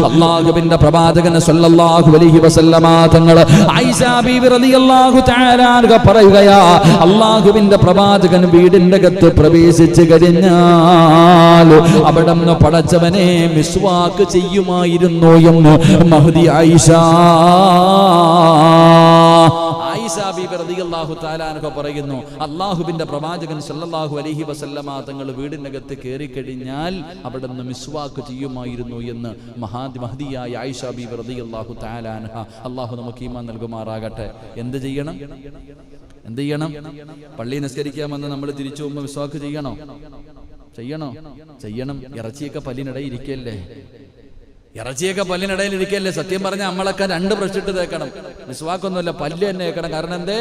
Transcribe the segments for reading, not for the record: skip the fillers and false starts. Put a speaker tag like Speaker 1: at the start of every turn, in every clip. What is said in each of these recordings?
Speaker 1: അല്ലാഹുവിന്റെ പ്രവാചകൻ സല്ലല്ലാഹു അലൈഹി വസല്ലമ തങ്ങൾ ആയിഷ ബീവി റളിയല്ലാഹു തആല അൻഹ പറയുകയാ, അല്ലാഹുവിന്റെ പ്രവാചകൻ വീടിന്റെ അകത്ത് പ്രവേശിച്ചു കഴിഞ്ഞാൽ അവിടുന്ന് പടച്ചവനെ മിസ്വാക്ക് ചെയ്യുമായിരുന്നു എന്ന് മഹദി ആയിഷ ബീബി റളിയല്ലാഹു തആല അൻഹ പറയുന്നു, അല്ലാഹുവിന്റെ പ്രവാചകൻ സല്ലല്ലാഹു അലൈഹി വസല്ലമ തങ്ങൾ വീടിനകത്ത് കയറി കഴിഞ്ഞാൽ അവിടുന്ന് മിസ്വാക്ക് ചെയ്യുമായിരുന്നു എന്ന് മഹദിയായ ആയിഷ ബീബി റളിയല്ലാഹു തആല അൻഹ. അല്ലാഹു നമുക്ക് ഈമാൻ നൽകുമാറാകട്ടെ. എന്ത് ചെയ്യണം? പള്ളി നിസ്കരിക്കാമെന്ന് നമ്മൾ തിരിച്ചു പോകുമ്പോൾ മിസ്വാക്ക് ചെയ്യണോ? ചെയ്യണം. ഇറച്ചിയൊക്കെ പല്ലിനിടയിൽ ഇരിക്കല്ലേ. സത്യം പറഞ്ഞാൽ നമ്മളൊക്കെ 2 ബ്രഷ് ഇട്ട് തേക്കണം. മിസ്വാക്കൊന്നുമല്ല, പല്ല് തന്നെ തേക്കണം. കാരണം എന്തേ,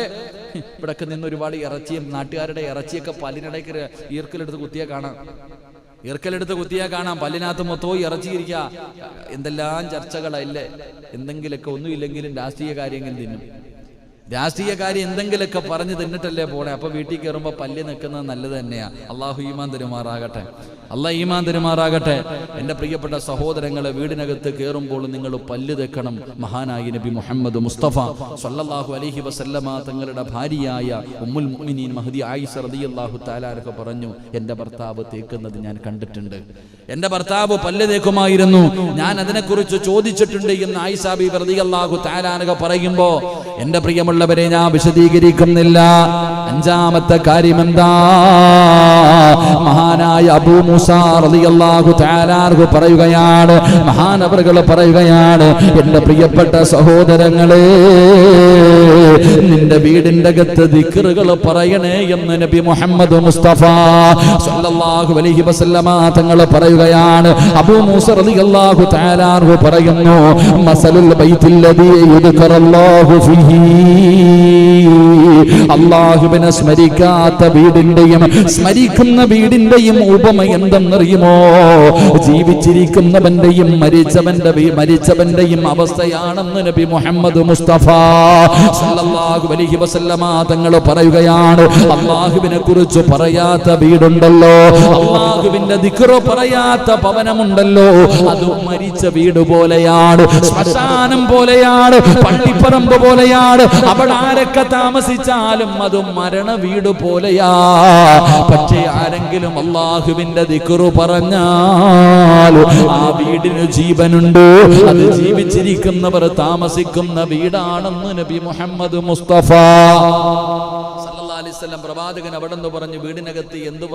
Speaker 1: ഇവിടൊക്കെ നിന്ന് ഒരുപാട് ഇറച്ചിയും നാട്ടുകാരുടെ ഇറച്ചിയൊക്കെ പല്ലിനിടയ്ക്ക് ഈർക്കലെടുത്ത് കുത്തിയാ കാണാം. പല്ലിനകത്ത് മൊത്തവും ഇറച്ചിയിരിക്കുക. എന്തെല്ലാം ചർച്ചകളല്ലേ. എന്തെങ്കിലൊക്കെ ഒന്നുമില്ലെങ്കിലും രാഷ്ട്രീയ കാര്യങ്ങൾ തിന്നും. രാഷ്ട്രീയ കാര്യം എന്തെങ്കിലുമൊക്കെ പറഞ്ഞ് തിന്നിട്ടല്ലേ പോണേ. അപ്പൊ വീട്ടിൽ കയറുമ്പോ പല്ല് നിൽക്കുന്നത് നല്ലത് തന്നെയാ. അള്ളാഹു ഈമാൻ തരുമാറാകട്ടെ. എന്റെ പ്രിയപ്പെട്ട സഹോദരങ്ങളെ, വീടിനകത്ത് കയറുമ്പോൾ നിങ്ങൾ പല്ല് തെക്കണം. മഹാനായ നബി മുഹമ്മദ് മുസ്തഫ സല്ലല്ലാഹു അലൈഹി വസല്ലമ തങ്ങളുടെ ഭാര്യയായ ഉമ്മുൽ മുഅ്മിനീൻ മഹദി ആയിഷ റളിയല്ലാഹു തആല അൻഹ പറഞ്ഞു, എന്റെ ഭർത്താവ് തേക്കുന്നത് ഞാൻ കണ്ടിട്ടുണ്ട്. എന്റെ ഭർത്താവ് പല്ല് തേക്കുമായിരുന്നു. ഞാൻ അതിനെക്കുറിച്ച് ചോദിച്ചിട്ടുണ്ട് എന്ന് ആയിഷ ബീബി റളിയല്ലാഹു തആല അൻഹ പറയുമ്പോ, എന്റെ പ്രിയമുള്ളവരെ, ഞാൻ വിശദീകരിക്കുന്നില്ല. 5ാമത്തെ കാര്യം എന്താ? മഹാനായ അബൂ മൂസാ റളിയല്ലാഹു തആല അൻഹു പറയുകയാണ്, മഹാനവറുകൾ പറയുകയാണ്, എന്റെ പ്രിയപ്പെട്ട സഹോദരങ്ങളെ, നിന്റെ വീടിന്റെ അകത്ത് ദിക്റുകൾ പറയണേ എന്ന് നബി മുഹമ്മദ് മുസ്തഫ സല്ലല്ലാഹു അലൈഹി വസല്ലമ തങ്ങൾ പറയുകയാണ്. അബൂ മൂസാ റളിയല്ലാഹു തആല അൻഹു പറയുന്നു, മസലുൽ ബൈത്തുല്ലദീ യുദ്കറല്ലാഹു ഫീഹി, അല്ലാഹുവിനെ സ്മരിക്കാത്ത വീടിന്റെയും സ്മരിക്കുന്ന വീടിന്റെയും ഉപമ എന്തെന്നറിയുമോ? ജീവിച്ചിരിക്കുന്നവന്റെയും മരിച്ചവന്റെയും അവസ്ഥയാണെന്ന് നബി മുഹമ്മദ് മുസ്തഫ സല്ലല്ലാഹു അലൈഹി വസല്ലമ തങ്ങൾ പറയുകയാണ്. അല്ലാഹുവിനെ കുറിച്ച് പറയാത്ത വീടുണ്ടല്ലോ, അല്ലാഹുവിന്റെ ദിക്ർ പറയാത്ത ഭവനമുണ്ടല്ലോ, അത് മരിച്ച വീട് പോലെയാണ്, ശ്മശാനം പോലെയാണ്, പള്ളിപ്പറമ്പ് പോലെയാണ്. അവിടെ ആരൊക്കെ താമസിച്ചാലും അത് മരണ വീട് പോലെയാ. പക്ഷേ ആരെങ്കിലും അല്ലാഹുവിന്റെ ദിക്ർ പറഞ്ഞാൽ ആ വീടിന് ജീവനുണ്ട്. അത് ജീവിച്ചിരിക്കുന്നവർ താമസിക്കുന്ന വീടാണെന്ന് നബി മുഹമ്മദ് മുസ്തഫ സല്ലല്ലാഹു അലൈഹി വസല്ലം പ്രവാചകൻ അവിടെ നിന്ന് പറഞ്ഞു, വീടിനകത്ത് എന്ത്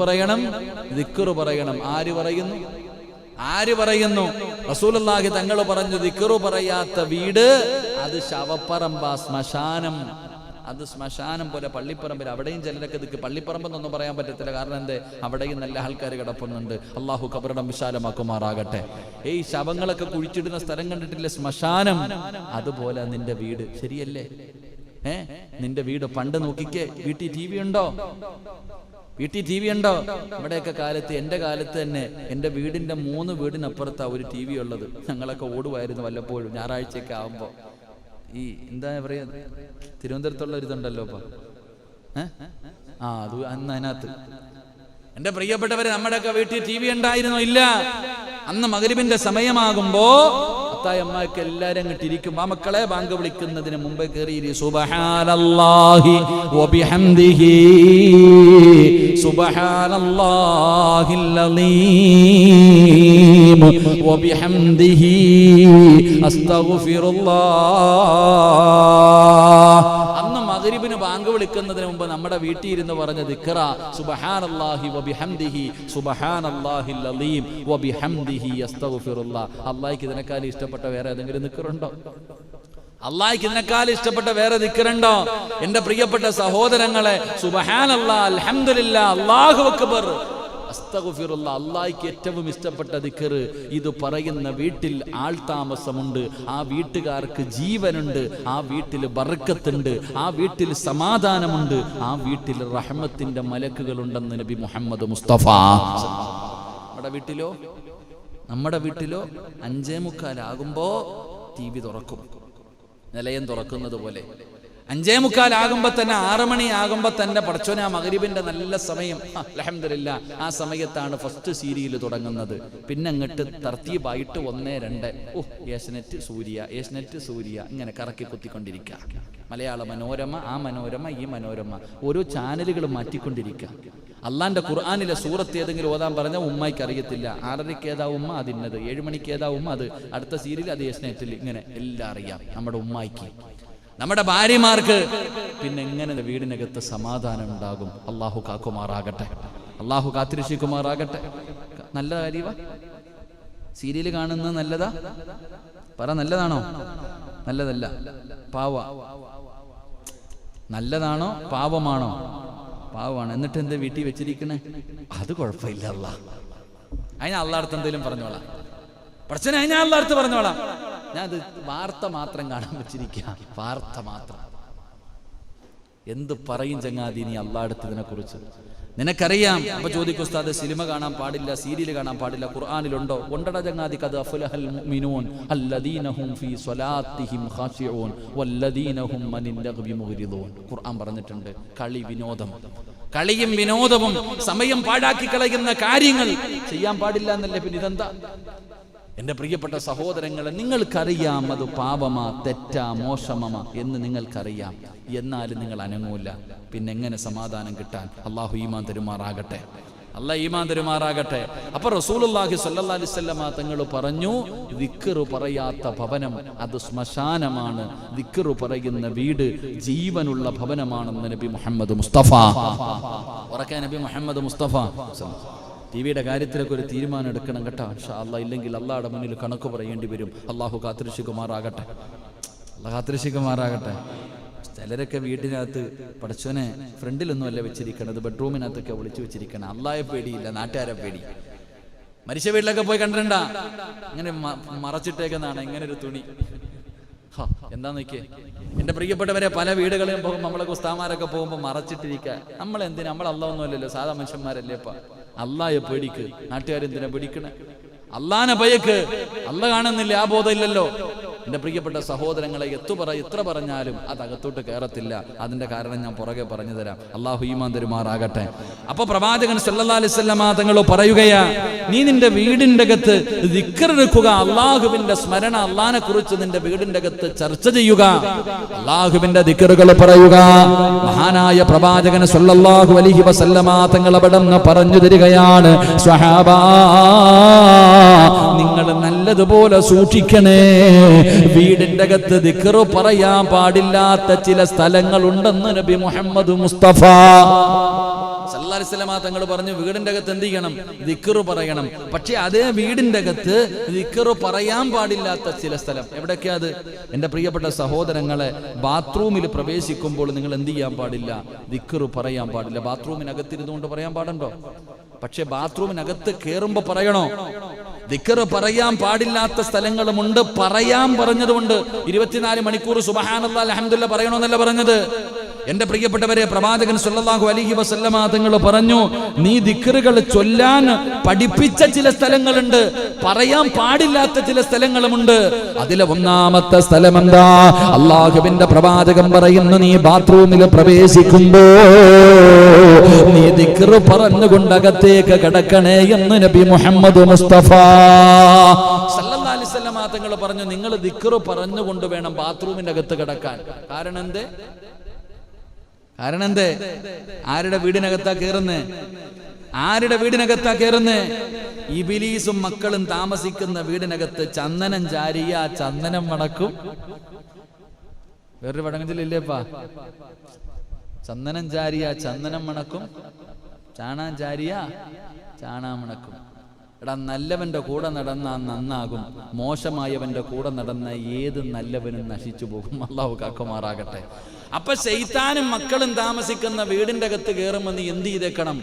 Speaker 1: പറയണം? ദിക്ർ പറയണം. ആര് പറയുന്നു? റസൂലുള്ളാഹി തങ്ങൾ പറഞ്ഞു, ദിക്ർ പറയാത്ത വീട് അത് ശവപ്പറമ്പ, ശ്മശാനം. അത് ശ്മശാനം പോലെ. പള്ളിപ്പറമ്പിൽ അവിടെയും ചിലരൊക്കെ പള്ളിപ്പറമ്പെന്നൊന്നും പറയാൻ പറ്റത്തില്ല. കാരണം എന്തേ, അവിടെയും നല്ല ആൾക്കാർ കിടപ്പുന്നുണ്ട്. അള്ളാഹു ഖബറിടം വിശാലമാക്കുമാറാകട്ടെ. ഈ ശവങ്ങളൊക്കെ കുഴിച്ചിടുന്ന സ്ഥലം കണ്ടിട്ടില്ലേ, ശ്മശാനം. അതുപോലെ നിന്റെ വീട്. ശരിയല്ലേ? നിന്റെ വീട് പണ്ട് നോക്കിക്കേ, വീട്ടിൽ ടി വി ഉണ്ടോ? നമ്മുടെയൊക്കെ കാലത്ത്, എന്റെ കാലത്ത് തന്നെ എന്റെ വീടിന്റെ 3 വീടിനപ്പുറത്താ ഒരു ടി വി ഉള്ളത്. ഞങ്ങളൊക്കെ ഓടുമായിരുന്നു വല്ലപ്പോഴും ഞായറാഴ്ചയൊക്കെ ആവുമ്പോ. ഈ എന്താ പറയാ, തിരുവനന്തപുരത്തുള്ള ഒരിതുണ്ടല്ലോ ഇപ്പൊ, അത് അന്ന് അതിനകത്ത്. എന്റെ പ്രിയപ്പെട്ടവരെ, നമ്മുടെയൊക്കെ വീട്ടിൽ ടി വി ഉണ്ടായിരുന്നോ? ഇല്ല. അന്ന് മഗ്‌രിബിന്റെ സമയമാകുമ്പോ അത്തായമ്മക്ക് എല്ലാരും അങ്ങോട്ടിരിക്കും. ആ മക്കളെ ബാങ്ക് വിളിക്കുന്നതിന് മുമ്പേ കയറിയിരി. സുബ്ഹാനല്ലാഹി വബിഹംദിഹി സുബ്ഹാനല്ലാഹിൽ അലീം വബിഹംദിഹി അസ്തഗ്ഫിറുല്ലാഹ്. അന്ന് മഗ്‌രിബിന് ബാങ്ക് വിളിക്കുന്നതിന് മുമ്പ് നമ്മുടെ വീട്ടിൽ ഇരുന്ന് പറഞ്ഞ ദിക്റ സുബ്ഹാനല്ലാഹി വബിഹംദിഹി സുബ്ഹാനല്ലാഹിൽ അലീം വബിഹംദിഹി അസ്തഗ്ഫിറുല്ലാഹ്. അല്ലാഹുവിന് ഇതിനേക്കാൾ ഇഷ്ടപ്പെട്ട വേറെ ഏതെങ്കിലും ദിക്റുണ്ടോ? അല്ലാഹുവിന് ഇതിനേക്കാൾ ഇഷ്ടപ്പെട്ട വേറെ ദിക്റുണ്ടോ? എന്റെ പ്രിയപ്പെട്ട സഹോദരങ്ങളെ, സുബ്ഹാനല്ലാഹ്, അൽഹംദുലില്ലാഹ്, അല്ലാഹു അക്ബർ, അസ്തഗ്ഫിറുല്ലാഹ്, അല്ലാഹുവിന് ഏറ്റവും ഇഷ്ടപ്പെട്ട ദിക്ർ. ഇത് പറയുന്ന വീട്ടിൽ ആൾ താമസമുണ്ട്, ആ വീട്ടുകാർക്ക് ജീവനുണ്ട്, ആ വീട്ടിൽ ബർക്കത്തുണ്ട്, ആ വീട്ടിൽ സമാധാനമുണ്ട്, ആ വീട്ടിൽ റഹ്മത്തിന്റെ മലക്കുകളുണ്ടെന്ന് നബി മുഹമ്മദ് മുസ്തഫ. നമ്മുടെ വീട്ടിലോ 5:45 ആകുമ്പോ ടി വി തുറക്കും, നിലയം തുറക്കുന്നത് പോലെ. 5:45 തന്നെ 6 മണിയാകുമ്പോ തന്നെ പടച്ചോനെ മഗ്രിബിന്റെ നല്ല സമയം, അൽഹംദുലില്ലാ, ആ സമയത്താണ് ഫസ്റ്റ് സീരിയൽ തുടങ്ങുന്നത്. പിന്നെ അങ്ങോട്ട് തർത്തീബായിട്ട് 1, 2 ഏഷ്യനെറ്റ് സൂര്യ ഇങ്ങനെ കറക്കി കുത്തിക്കൊണ്ടിരിക്കുക. മലയാള മനോരമ, ആ മനോരമ, ഈ മനോരമ, ഓരോ ചാനലുകൾ മാറ്റിക്കൊണ്ടിരിക്കുക. അള്ളാന്റെ ഖുർആനിലെ സൂറത്ത് ഏതെങ്കിലും ഓതാൻ പറഞ്ഞാൽ ഉമ്മയ്ക്ക് അറിയത്തില്ല. 6:30 ഏതാ ഉമ്മ, അതിന്നത്. 7 മണിക്ക് ഏതാ ഉമ്മ, അത് അടുത്ത സീരിയൽ, അത് ഏഷ്യനെറ്റിൽ. ഇങ്ങനെ എല്ലാം അറിയാം നമ്മുടെ ഉമ്മായിക്ക്, നമ്മുടെ ഭാര്യമാർക്ക്. പിന്നെ എങ്ങനെ വീടിനകത്ത് സമാധാനം ഉണ്ടാകും? അള്ളാഹു കാക്കുമാറാകട്ടെ, അള്ളാഹു കാത്തിരക്ഷിക്കുമാറാകട്ടെ. നല്ല കാര്യവാ സീരിയൽ കാണുന്നത്? നല്ലതാ? പറ, നല്ലതാണോ? നല്ലതല്ല, പാവ. നല്ലതാണോ പാവമാണോ? പാവമാണ്. എന്നിട്ട് എന്താ വീട്ടിൽ വെച്ചിരിക്കണേ? അത് കുഴപ്പമില്ല, അതിന് അള്ളാഹടുത്ത് എന്തെങ്കിലും പറഞ്ഞോളാം. പ്രശ്നം ഞാൻ അള്ളാഹടുത്ത് പറഞ്ഞോളാം. ഞാൻ അത് വാർത്ത മാത്രം കാണാൻ വെച്ചിരിക്കുക, വാർത്ത മാത്രം. എന്ത് പറയും ചങ്ങാതി നീ അള്ളാഹടുത്ത് ഇതിനെ കുറിച്ച്? നിനക്കറിയാം. അപ്പൊ ചോദിക്കും, ഉസ്താദ് സിനിമ കാണാൻ പാടില്ല, സീരിയൽ കാണാൻ പാടില്ല, ഖുർആനിലുണ്ടോ? ഉണ്ടട ചങ്ങാതി. ഖദ് അഫ്ലഹൽ മുഅ്മിനൂൻ അല്ലദീന ഹും ഫീ സ്വലാത്തിഹിം ഖാശിഊൻ വല്ലദീന ഹും അനിൽ ലഗ്വി മുഗ്രിദൂൻ. ഖുർആൻ പറഞ്ഞിട്ടുണ്ട്. കളിയും വിനോദവും സമയം പാഴാക്കി കളയുന്ന കാര്യങ്ങൾ ചെയ്യാൻ പാടില്ല എന്നല്ലേ? പിന്നെ ഇതെന്താ? എന്റെ പ്രിയപ്പെട്ട സഹോദരങ്ങളെ, നിങ്ങൾക്കറിയാം അത് പാപമാ, തെറ്റാ, മോശമമാ എന്ന് നിങ്ങൾക്കറിയാം. എന്നാലും നിങ്ങൾ അനങ്ങൂല. പിന്നെ എങ്ങനെ സമാധാനം കിട്ടാൻ? അള്ളാഹു ഈമാൻ തരുമാറാകട്ടെ, അല്ലാഹ് ഈമാൻ തരുമാറാകട്ടെ. അപ്പൊ റസൂലുള്ളാഹി സ്വല്ലല്ലാഹി അലൈഹി വസല്ലമ തങ്ങൾ പറഞ്ഞു, ദിക്റ് പറയാത്ത ഭവനം അത് ശ്മശാനമാണ്, ദിക്റ് പറയുന്ന വീട് ജീവനുള്ള ഭവനമാണെന്ന് നബി മുഹമ്മദ് മുസ്തഫ. ഉറക്കെ നബി മുഹമ്മദ് മുസ്തഫ. ടിവിയുടെ കാര്യത്തിലൊക്കെ ഒരു തീരുമാനം എടുക്കണം കേട്ടോ, ഇൻഷാ അല്ലാഹ്. ഇല്ലെങ്കിൽ അള്ളാഹുടെ മുന്നിൽ കണക്ക് പറയേണ്ടി വരും. അള്ളാഹു കാത്തിരക്ഷിക്കുമാറാകട്ടെ, അള്ളാഹ് കാത്തിരക്ഷിക്കുമാറാകട്ടെ. ചിലരൊക്കെ വീട്ടിനകത്ത് പടച്ചോനെ ഫ്രണ്ടിലൊന്നുമല്ല വെച്ചിരിക്കണത്, ബെഡ്റൂമിനകത്തൊക്കെ ഒളിച്ചു വെച്ചിരിക്കണം. അള്ളാഹെ പേടിയില്ല, നാട്ടുകാരെ പേടി. മരിച്ച വീട്ടിലൊക്കെ പോയി കണ്ടിട്ടുണ്ട? ഇങ്ങനെ മറച്ചിട്ടേക്കെന്നാണ് ഇങ്ങനെ ഒരു തുണി. എന്താ നോക്കിയേ എന്റെ പ്രിയപ്പെട്ടവരെ, പല വീടുകളിലും പോകുമ്പോൾ നമ്മളൊക്കെ ഉസ്താമാരൊക്കെ പോകുമ്പോൾ മറച്ചിട്ടിരിക്കുക. നമ്മളെന്തിനാ? നമ്മൾ അള്ളാഹ് ഒന്നും അല്ലല്ലോ, സാധാ മനുഷ്യന്മാരല്ലേ. ഇപ്പൊ അള്ളാഹെ പേടിക്ക്, നാട്ടുകാരെന്തിനാ പേടിക്കണേ? അള്ളാനെ ഭയക്ക്. അള്ളാഹ് കാണുന്നില്ല, ആ ബോധം ഇല്ലല്ലോ. എന്റെ പ്രിയപ്പെട്ട സഹോദരങ്ങളെ, എത്ര പറഞ്ഞാലും അത് അകത്തോട്ട് കയറത്തില്ല. അതിന്റെ കാരണം ഞാൻ പുറകെ പറഞ്ഞു തരാം. അള്ളാഹു ഈമാൻ തരുമാറാകട്ടെ. അപ്പൊ പ്രവാചകൻ സല്ലല്ലാഹു അലൈഹി വസല്ലമ തങ്ങൾ പറയുകയാ, നീ നിന്റെ വീടിന്റെ അകത്ത് ദിക്ർ എടുക്കുക, അള്ളാഹുവിന്റെ സ്മരണ, അള്ളാഹിനെ കുറിച്ച് നിന്റെ വീടിന്റെ അകത്ത് ചർച്ച ചെയ്യുക, അള്ളാഹുവിന്റെ ദിക്റുകൾ പറയുക. മഹാനായ പ്രവാചകൻ സല്ലല്ലാഹു അലൈഹി വസല്ലമ തങ്ങൾ അവിടെ പറഞ്ഞു തരികയാണ്, സ്വഹാബാ നിങ്ങൾ നല്ലതുപോലെ സൂക്ഷിക്കണേ. വീടിന്റെ അകത്ത് ദിക്ർ പറയാൻ പാടില്ലാത്ത ചില സ്ഥലങ്ങളുണ്ടെന്ന് നബി മുഹമ്മദ് മുസ്തഫ സല്ലല്ലാഹു അലൈഹി വസല്ലമ തങ്ങൾ പറഞ്ഞു, വീടിന്റെ അകത്ത് എന്ത് ചെയ്യണം? ദിക്ർ പറയണം. പക്ഷെ അതേ വീടിന്റെ അകത്ത് ദിക്ർ പറയാൻ പാടില്ലാത്ത ചില സ്ഥലം എവിടൊക്കെയാ അത്? എന്റെ പ്രിയപ്പെട്ട സഹോദരങ്ങളെ, ബാത്റൂമിൽ പ്രവേശിക്കുമ്പോൾ നിങ്ങൾ എന്ത് ചെയ്യാൻ പാടില്ല? ദിക്ർ പറയാൻ പാടില്ല. ബാത്റൂമിനകത്തിരുന്നുകൊണ്ട് പറയാൻ പാടുണ്ടോ? പക്ഷെ ബാത്റൂമിനകത്ത് കയറുമ്പോ പറയണോ? ദിക്ർ പറയാൻ പാടില്ലാത്ത സ്ഥലങ്ങളുമുണ്ട്. പറയാൻ പറഞ്ഞതുകൊണ്ട് 24 മണിക്കൂർ സുബ്ഹാനല്ലാഹ് അൽഹംദുലില്ലാഹ് പറയണമെന്നല്ല പറഞ്ഞത്. എന്റെ പ്രിയപ്പെട്ടവരെ, പ്രവാചകൻ സല്ലല്ലാഹു അലൈഹി വസല്ലമ തങ്ങൾ പറഞ്ഞു, നീ ദിക്റുകൾ ചൊല്ലാൻ പഠിപ്പിച്ച ചില സ്ഥലങ്ങളുണ്ട്, പറയാൻ പാടില്ലാത്ത ചില സ്ഥലങ്ങളുമുണ്ട്. അതിലെ ഒന്നാമത്തെ സ്ഥലം എന്താ? അല്ലാഹുവിന്റെ പ്രവാചകൻ പറയുന്നു, നീ ബാത്റൂമിൽ പ്രവേശിക്കുമ്പോ നീ ദിക്ർ പറഞ്ഞുകൊണ്ട് അകത്തേക്ക് കടക്കണേ എന്ന് നബി മുഹമ്മദ് മുസ്തഫ സല്ലല്ലാഹു അലൈഹി വസല്ലമ തങ്ങൾ പറഞ്ഞു, നിങ്ങൾ ദിക്ർ പറഞ്ഞുകൊണ്ട് വേണം ബാത്റൂമിന്റെ അകത്ത് കിടക്കാൻ. കാരണം എന്തേ? ആരുടെ വീടിനകത്താ കയറുന്നേ? ആരുടെ വീടിനകത്താ കയറുന്നേ? ഇബ്ലീസും മക്കളും താമസിക്കുന്ന വീടിനകത്ത് ചന്ദനം ചാരിയ ചന്ദനം മണക്കും. വേറൊരു വടങ്ങത്തിലില്ലേപ്പാ? ചന്ദനം ചാരിയ ചന്ദനം മണക്കും, ചാണാൻ ചാരിയ ചാണാൻ മണക്കും. എടാ, നല്ലവന്റെ കൂടെ നടന്നാൽ നന്നാകും, മോശമായവന്റെ കൂടെ നടന്ന ഏത് നല്ലവനും നശിച്ചു പോകും. അല്ലാഹു കാക്കുമാറാകട്ടെ. അപ്പൊ ശൈത്താനും മക്കളും താമസിക്കുന്ന വീടിന്റെ അകത്ത് കയറുമ്പോൾ നീ എന്ത് ചെയ്തേക്കണം?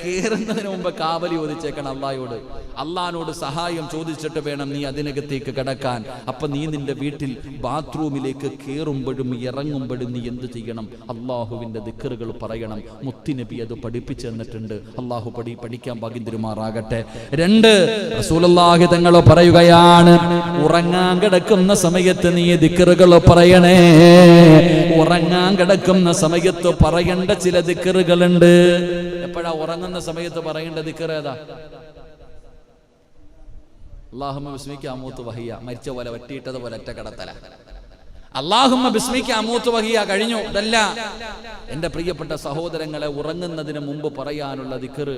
Speaker 1: കയറുന്നതിന് മുമ്പ് കാവലി ചോദിച്ചേക്കണം അള്ളാഹയോട്. അള്ളാഹിനോട് സഹായം ചോദിച്ചിട്ട് വേണം നീ അതിനകത്തേക്ക് കിടക്കാൻ. അപ്പൊ നീ നിന്റെ വീട്ടിൽ ബാത്റൂമിലേക്ക് കയറുമ്പോഴും ഇറങ്ങുമ്പോഴും നീ എന്ത് ചെയ്യണം? അള്ളാഹുവിന്റെ ദിക്റുകൾ പറയണം. മുത്തുനബി അത് പഠിപ്പിച്ചു തന്നിട്ടുണ്ട്. അള്ളാഹു പഠിക്കാൻ ഭാഗ്യം തരുമാറാകട്ടെ. 2, റസൂലുള്ളാഹി തങ്ങൾ പറയുകയാണ്, ഉറങ്ങാൻ കിടക്കുന്ന സമയത്ത് നീ ദിക്റുകൾ പറയണേ. ഉറങ്ങാൻ കിടക്കുന്ന സമയത്ത് പറയേണ്ട ചില ദിക്റുകളുണ്ട്. എപ്പോഴാ ഉറങ്ങുന്ന സമയത്ത് പറയേണ്ട ദിക്ർ ഏതാ? അല്ലാഹുമ്മ ബിസ്മിക അമൂതു വഹിയ, മരിച്ച പോലെ വറ്റിയിട്ടത് പോലെ ഒറ്റ കിടത്തല. അല്ലാഹുമ്മ ബിസ്മിക അമൂതു വഹിയ കഴിഞ്ഞു. ഇതല്ല എന്റെ പ്രിയപ്പെട്ട സഹോദരങ്ങളെ, ഉറങ്ങുന്നതിന് മുമ്പ് പറയാനുള്ള ദിക്ർ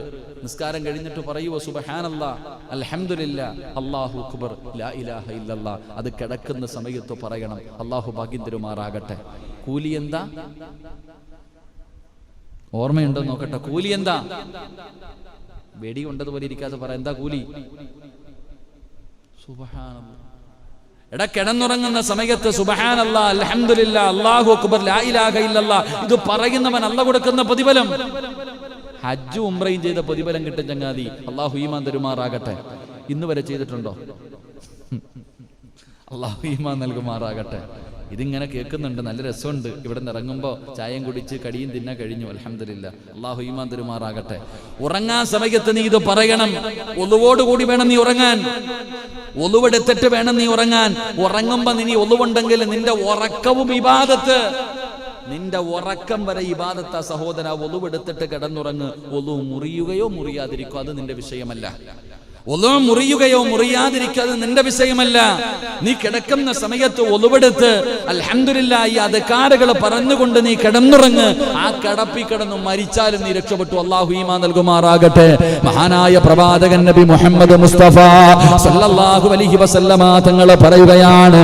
Speaker 1: നിസ്കാരം കഴിഞ്ഞിട്ട് പറയുവോ സുബ്ഹാനല്ലാഹ്, അൽഹംദുലില്ലാഹ്, അല്ലാഹു അക്ബർ, ലാ ഇലാഹ ഇല്ലല്ലാഹ്. അത് കിടക്കുന്ന സമയത്ത് പറയണം. അല്ലാഹു ഭാഗ്യം തരുമാറാകട്ടെ. കൂലി എന്താ? ഓർമ്മയുണ്ടോ നോക്കട്ടെ. കൂലി എന്താ? വെടി കൊണ്ടതുപോലെ ഇരിക്കാതെ പറ, എന്താ കൂലി? സുബ്ഹാനല്ലാഹ്. എടാ, കിടന്നുറങ്ങുന്ന സമയത്ത് സുബ്ഹാനല്ലാഹ്, അൽഹംദുലില്ലാഹ്, അല്ലാഹു അക്ബർ, ലാ ഇലാഹ ഇല്ലല്ലാഹ് ഇത് പറയുന്നവൻ അല്ലാഹു കൊടുക്കുന്ന പ്രതിഫലം ഹജ്ജ് ഉംറയും ചെയ്ത പ്രതിഫലം കിട്ടും ചങ്ങാതി. അല്ലാഹു ഈമാൻ തരുമാറാകട്ടെ. ഇന്ന് വരെ ചെയ്തിട്ടുണ്ടോ? അല്ലാഹു ഈമാൻ നൽകുമാറാകട്ടെ. ഇതിങ്ങനെ കേൾക്കുന്നുണ്ട്, നല്ല രസമുണ്ട്. ഇവിടെ നിന്ന് ഇറങ്ങുമ്പോൾ ചായയും കുടിച്ച് കടിയും തിന്നാൻ കഴിഞ്ഞു. അൽഹംദുലില്ലാഹ്. അല്ലാഹു ഈമാൻ തരുമാറാകട്ടെ. ഉറങ്ങാൻ സമയത്ത് നീ ഇത് പറയണം. ഒളുവോടുകൂടി വേണം നീ ഉറങ്ങാൻ. ഒളുവെടുത്തിട്ട് വേണം നീ ഉറങ്ങാൻ. ഉറങ്ങുമ്പോ നീ ഒളുവുണ്ടെങ്കിൽ നിന്റെ ഉറക്കവും ഇബാദത്ത്. നിന്റെ ഉറക്കം വരെ ഇബാദത്താ സഹോദര. ഒളുവെടുത്തിട്ട് കിടന്നുറങ്ങ്. ഒളു മുറിയുകയോ മുറിയാതിരിക്കോ അത് നിന്റെ വിഷയമല്ല. ഒളു മുറിയുകയോ മുറിയാതിരിക്കാതെ നിന്റെ വിഷയമല്ല. നീ കിടക്കുന്ന സമയത്ത് ഒളുവെടുത്ത് അൽഹംദുലില്ലാഹ് ഈ അദ്കാറുകൾ പറഞ്ഞുകൊണ്ട് നീ കിടന്നുറങ്ങ്. ആ കിടപ്പി കിടന്നു മരിച്ചാലും നീ രക്ഷപ്പെട്ടു. അല്ലാഹു ഈമാൻ നൽകുമാറാകട്ടെ. മഹാനായ പ്രവാചകൻ നബി മുഹമ്മദ് മുസ്തഫ സല്ലല്ലാഹു അലൈഹി വസല്ലമ തങ്ങൾ പറയുകയാണ്,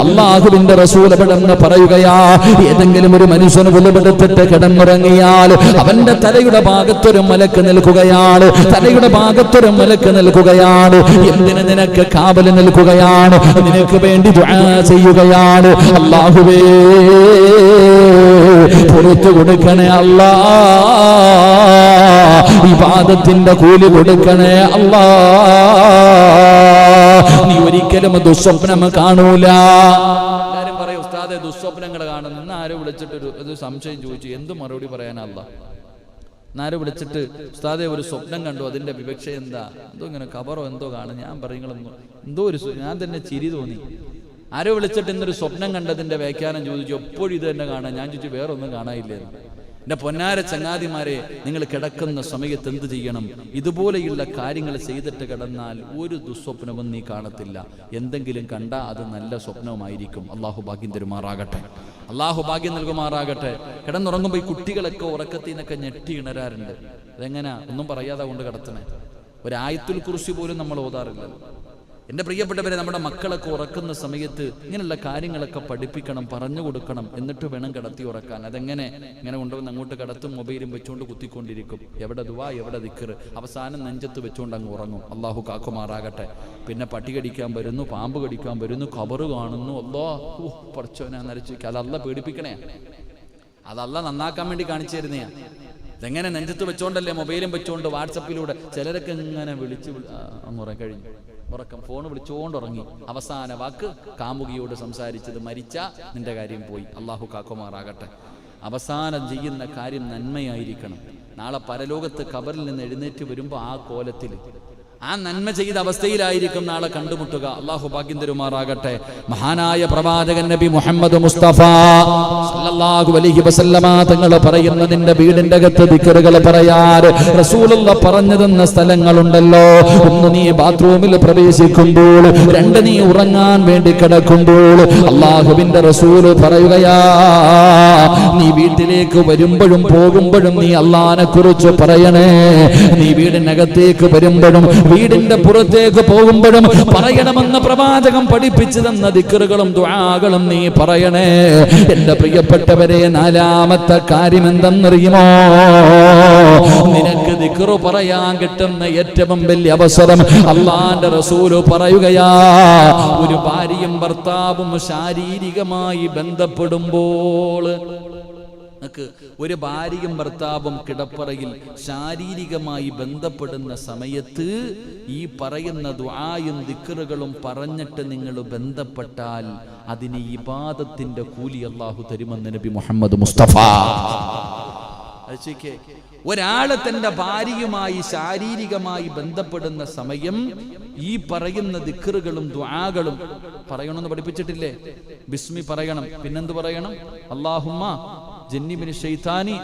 Speaker 1: അല്ലാഹുവിന്റെ റസൂൽ പെട്ടെന്ന് പറയുകയാ, ഏതെങ്കിലും ഒരു മനുഷ്യന് ഒളുവെടുത്തിട്ട് കിടന്നുറങ്ങിയാൽ അവന്റെ തലയുടെ ഭാഗത്തൊരു മലക്ക് നിൽക്കുകയാണ്. തലയുടെ ഭാഗത്തൊരു മലക്ക് നിൽക്കുകയാണ്. എന്തിന്? നിനക്ക് കാവല് നിൽക്കുകയാണ്, നിനക്ക് വേണ്ടി ദുആ ചെയ്യുകയാണ്. അല്ലാഹുവേ പുറത്തു കൊടുക്കണേ അല്ലാ, ഇബാദത്തിന്റെ കൂലി കൊടുക്കണേ അല്ലാ. നീ ഒരിക്കലും ദുസ്വപ്നം കാണൂല. എല്ലാരും പറയും ഉസ്താദെ ദുസ്വപ്നങ്ങൾ കാണുന്നു. ഇന്ന് ആരോ വിളിച്ചിട്ടൊരു സംശയം ചോദിച്ചു, എന്ത് മറുപടി പറയാനല്ല? നാരോ വിളിച്ചിട്ട് ഉസ്താദെ ഒരു സ്വപ്നം കണ്ടു, അതിന്റെ വിവക്ഷ എന്താ? എന്തോ ഇങ്ങനെ കബറോ എന്തോ കാണും. ഞാൻ പറയുങ്ങളൊന്നും എന്തോ ഞാൻ തന്നെ ചിരി തോന്നി. ആരോ വിളിച്ചിട്ട് ഇന്നൊരു സ്വപ്നം കണ്ടതിന്റെ വ്യാഖ്യാനം ചോദിച്ചു. എപ്പോഴും ഇത് തന്നെ കാണാൻ. ഞാൻ ചോദിച്ചു വേറെ ഒന്നും കാണാനില്ലേന്ന്. എന്റെ പൊന്നാര ചങ്ങാതിമാരെ, നിങ്ങൾ കിടക്കുന്ന സമയത്ത് എന്ത് ചെയ്യണം? ഇതുപോലെയുള്ള കാര്യങ്ങൾ ചെയ്തിട്ട് കിടന്നാൽ ഒരു ദുസ്വപ്നവും നീ കാണത്തില്ല. എന്തെങ്കിലും കണ്ടാൽ അത് നല്ല സ്വപ്നവുമായിരിക്കും. അല്ലാഹു ഭാഗ്യം തരുമാറാകട്ടെ. അല്ലാഹു ഭാഗ്യം നൽകുമാറാകട്ടെ. കിടന്നുറങ്ങുമ്പോൾ ഈ കുട്ടികളൊക്കെ ഉറക്കത്തിൽ നിന്നൊക്കെ ഞെട്ടി ഇണരാറുണ്ട്. അതെങ്ങനെയാ? ഒന്നും പറയാതെ കൊണ്ട് കിടത്തണേ. ഒരു ആയത്തുൽ കുർസി പോലും നമ്മൾ ഓതാറില്ലല്ലോ. എൻ്റെ പ്രിയപ്പെട്ടവരെ, നമ്മുടെ മക്കളൊക്കെ ഉറക്കുന്ന സമയത്ത് ഇങ്ങനെയുള്ള കാര്യങ്ങളൊക്കെ പഠിപ്പിക്കണം, പറഞ്ഞു കൊടുക്കണം. എന്നിട്ട് വേണം കിടത്തി ഉറക്കാൻ. അതെങ്ങനെ? ഇങ്ങനെ കൊണ്ടുവന്ന് അങ്ങോട്ട് കിടത്തും, മൊബൈലും വെച്ചുകൊണ്ട് കുത്തിക്കൊണ്ടിരിക്കും. എവിടെ ദുആ, എവിടെ ദിക്ർ, അവസാനം നെഞ്ചത്ത് വെച്ചുകൊണ്ട് അങ്ങ് ഉറങ്ങും. അല്ലാഹു കാക്കുമാറാകട്ടെ. പിന്നെ പട്ടി കടിക്കാൻ വരുന്നു, പാമ്പ് കടിക്കാൻ വരുന്നു, ഖബറ് കാണുന്നു. അല്ലാഹു പടച്ചോനെ നരച്ചു. അതല്ല പേടിപ്പിക്കണേ, അതല്ല നന്നാക്കാൻ വേണ്ടി കാണിച്ചു തരുന്നയാ. ഇതെങ്ങനെ? നെഞ്ചത്ത് വെച്ചോണ്ടല്ലേ, മൊബൈലും വെച്ചോണ്ട് വാട്സപ്പിലൂടെ ചിലരൊക്കെ ഇങ്ങനെ വിളിച്ച് അങ്ങ് കഴിഞ്ഞു ഉറക്കം. ഫോൺ വിളിച്ചോണ്ട് ഉറങ്ങി. അവസാന വാക്ക് കാമുകിയോട് സംസാരിച്ചത് മരിച്ച നിന്റെ കാര്യം പോയി. അല്ലാഹു കാക്കുമാറാകട്ടെ. അവസാനം ചെയ്യുന്ന കാര്യം നന്മയായിരിക്കണം. നാളെ പരലോകത്ത് ഖബറിൽ നിന്ന് എഴുന്നേറ്റ് വരുമ്പോൾ ആ കോലത്തിൽ ആ നന്മ ചെയ്ത അവസ്ഥയിലായിരിക്കും നാളെ കണ്ടുമുട്ടുക. അല്ലാഹു ഭാഗ്യം തരുമാറാകട്ടെ. മഹാനായ പ്രവാചകൻ നബി മുഹമ്മദ് മുസ്തഫ സല്ലല്ലാഹു അലൈഹി വസല്ലമ തങ്ങൾ പറയുന്ന, നിന്റെ വീടിന്റെ അകത്ത് ദിക്റുകൾ പറയാറ് റസൂലുള്ള പറഞ്ഞു തന്ന സ്ഥലങ്ങളുണ്ടല്ലോ. ഒന്ന്, നീ ബാത്റൂമിൽ പ്രവേശിക്കുമ്പോൾ. രണ്ട്, നീ ഉറങ്ങാൻ വേണ്ടി കിടക്കുമ്പോൾ. അല്ലാഹുവിന്റെ റസൂല് പറയുകയാ, നീ വീട്ടിലേക്ക് വരുമ്പോഴും പോകുമ്പോഴും നീ അല്ലാഹനെ കുറിച്ച് പറയണേ. നീ വീടിനകത്തേക്ക് വരുമ്പോഴും വീടിന്റെ പുറത്തേക്ക് പോകുമ്പോഴും പറയണമെന്ന് പ്രവാചകം പഠിപ്പിച്ചു തന്ന ദിക്റുകളും ദുആകളും നീ പറയണേ. എന്റെ പ്രിയപ്പെട്ടവരെ, നാലാമത്തെ കാര്യം എന്തെന്നറിയുമോ? നിനക്ക് ദിക്റ് പറയാൻ കിട്ടുന്ന ഏറ്റവും വലിയ അവസരം അല്ലാഹുവിന്റെ റസൂല് പറയുകയാ, ഒരു ഭാര്യയും ഭർത്താവും ശാരീരികമായി ബന്ധപ്പെടുമ്പോൾ. ഒരു ഭാര്യയും ഭർത്താവും കിടപ്പറയിൽ ശാരീരികമായി ബന്ധപ്പെടുന്ന സമയത്ത് ഈ പറയുന്ന ദുആയും ദിക്റുകളും പറഞ്ഞിട്ട് നിങ്ങൾ ബന്ധപ്പെട്ടാൽ അതിന് ഇബാദത്തിന്റെ കൂലി അല്ലാഹു തരുമെന്ന് നബി മുഹമ്മദ് മുസ്തഫ. ഒരാള് തന്റെ ഭാര്യയുമായി ശാരീരികമായി ബന്ധപ്പെടുന്ന സമയം ഈ പറയുന്ന ദിക്റുകളും ദുആകളും പറയണമെന്ന് പഠിപ്പിച്ചിട്ടില്ലേ? ബിസ്മി പറയണം, പിന്നെന്ത് പറയണം? അല്ലാഹുമ്മ ജന്നിബിന് ശൈത്താനി.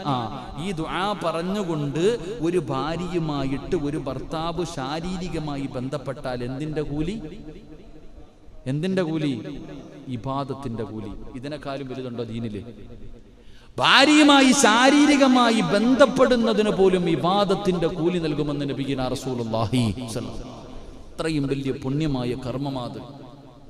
Speaker 1: ഈ ദുആ പറഞ്ഞുകൊണ്ട് ഒരു ഭാര്യയുമായിട്ട് ഒരു ഭർത്താവ് ശാരീരികമായി ബന്ധപ്പെട്ടാൽ എന്തിന്റെ കൂലി? എന്തിന്റെ കൂലി? ഇബാദത്തിന്റെ കൂലി. ഇതിനെക്കാളും വലുതുണ്ടോ ദീനില്? ഭാര്യയുമായി ശാരീരികമായി ബന്ധപ്പെടുന്നതിന് പോലും ഇബാദത്തിന്റെ കൂലി നൽകുമെന്ന് നബിയുനാ റസൂലുള്ളാഹി സ്വല്ലല്ലാഹു അലൈഹി വസല്ലം. അത്രയും വലിയ പുണ്യമായ കർമ്മമാത്.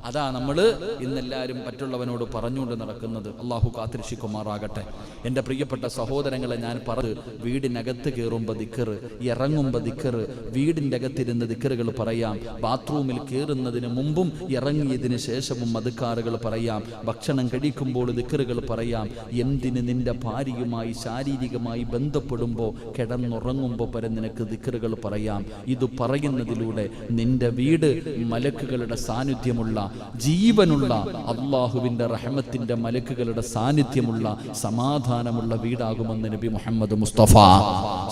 Speaker 1: അതാ നമ്മൾ ഇന്നെല്ലാവരും മറ്റുള്ളവനോട് പറഞ്ഞുകൊണ്ട് നടക്കുന്നത്. അള്ളാഹു കാത്തിരക്ഷിക്കുമാറാകട്ടെ. എൻ്റെ പ്രിയപ്പെട്ട സഹോദരങ്ങളെ, ഞാൻ പറഞ്ഞു, വീടിനകത്ത് കയറുമ്പോൾ ദിക്ർ, ഇറങ്ങുമ്പോൾ ദിക്ർ, വീടിൻ്റെ അകത്തിരുന്ന് ദിക്റുകൾ പറയാം, ബാത്റൂമിൽ കയറുന്നതിന് മുമ്പും ഇറങ്ങിയതിന് ശേഷവും അദ്കാറുകൾ പറയാം, ഭക്ഷണം കഴിക്കുമ്പോൾ ദിക്റുകൾ പറയാം. എന്തിന്? നിന്റെ ഭാര്യയുമായി ശാരീരികമായി ബന്ധപ്പെടുമ്പോൾ, കിടന്നുറങ്ങുമ്പോൾ വരെ നിനക്ക് ദിക്റുകൾ പറയാം. ഇത് പറയുന്നതിലൂടെ നിന്റെ വീട് മലക്കുകളുടെ സാന്നിധ്യമുള്ള, ജീവനുള്ള, അള്ളാഹുവിന്റെ റഹ്മത്തിന്റെ മലക്കുകളുടെ സാന്നിധ്യമുള്ള, സമാധാനമുള്ള വീടാകുമെന്ന് നബി മുഹമ്മദ് മുസ്തഫ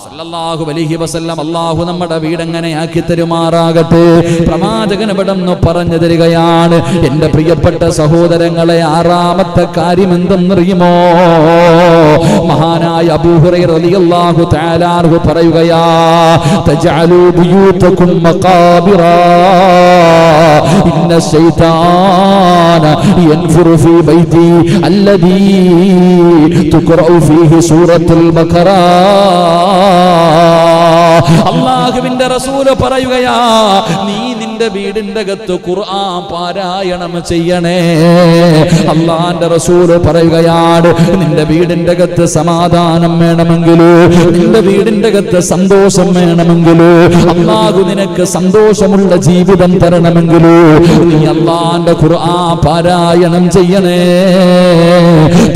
Speaker 1: സല്ലല്ലാഹു അലൈഹി വസല്ലം. അള്ളാഹു നമ്മുടെ വീടെങ്ങനെ ആക്കി തരുമാറാകട്ടെ. പ്രവാചകൻ ഇവിടെന്ന് പറഞ്ഞു തരികയാണ്, എന്റെ പ്രിയപ്പെട്ട സഹോദരങ്ങളെ, ആറാമത്തെ കാര്യം എന്തെന്നറിയുമോ? മഹാനായ അബൂ ഹുറൈറ റളിയല്ലാഹു തആല അൻഹു പറയുകയാ, തജഅലു ബുയൂതകും മഖാബിറാ ഇന്ന ശൈത്താന യൻഫുറു ഫീ ബൈതി അല്ലദീ തുഖറഉ ഫീഹി സൂറത്തുൽ ബഖറ. അല്ലാഹുവിന്റെ റസൂൽ പറയുകയാ, നീ നിന്റെ വീടിന്റെ അകത്ത് ഖുർആൻ പാരായണം ചെയ്യണേ. അല്ലാഹുവിന്റെ റസൂൽ പറയുകയാണ്, നിന്റെ വീടിന്റെ അകത്ത് സമാധാനം വേണമെങ്കിൽ, നിന്റെ വീടിന്റെ അകത്ത് സന്തോഷം വേണമെങ്കിൽ, അല്ലാഹു നിനക്ക് സന്തോഷമുള്ള ജീവിതം തരണമെങ്കിൽ നീ അല്ലാഹുവിന്റെ ഖുർആൻ പാരായണം ചെയ്യണേ.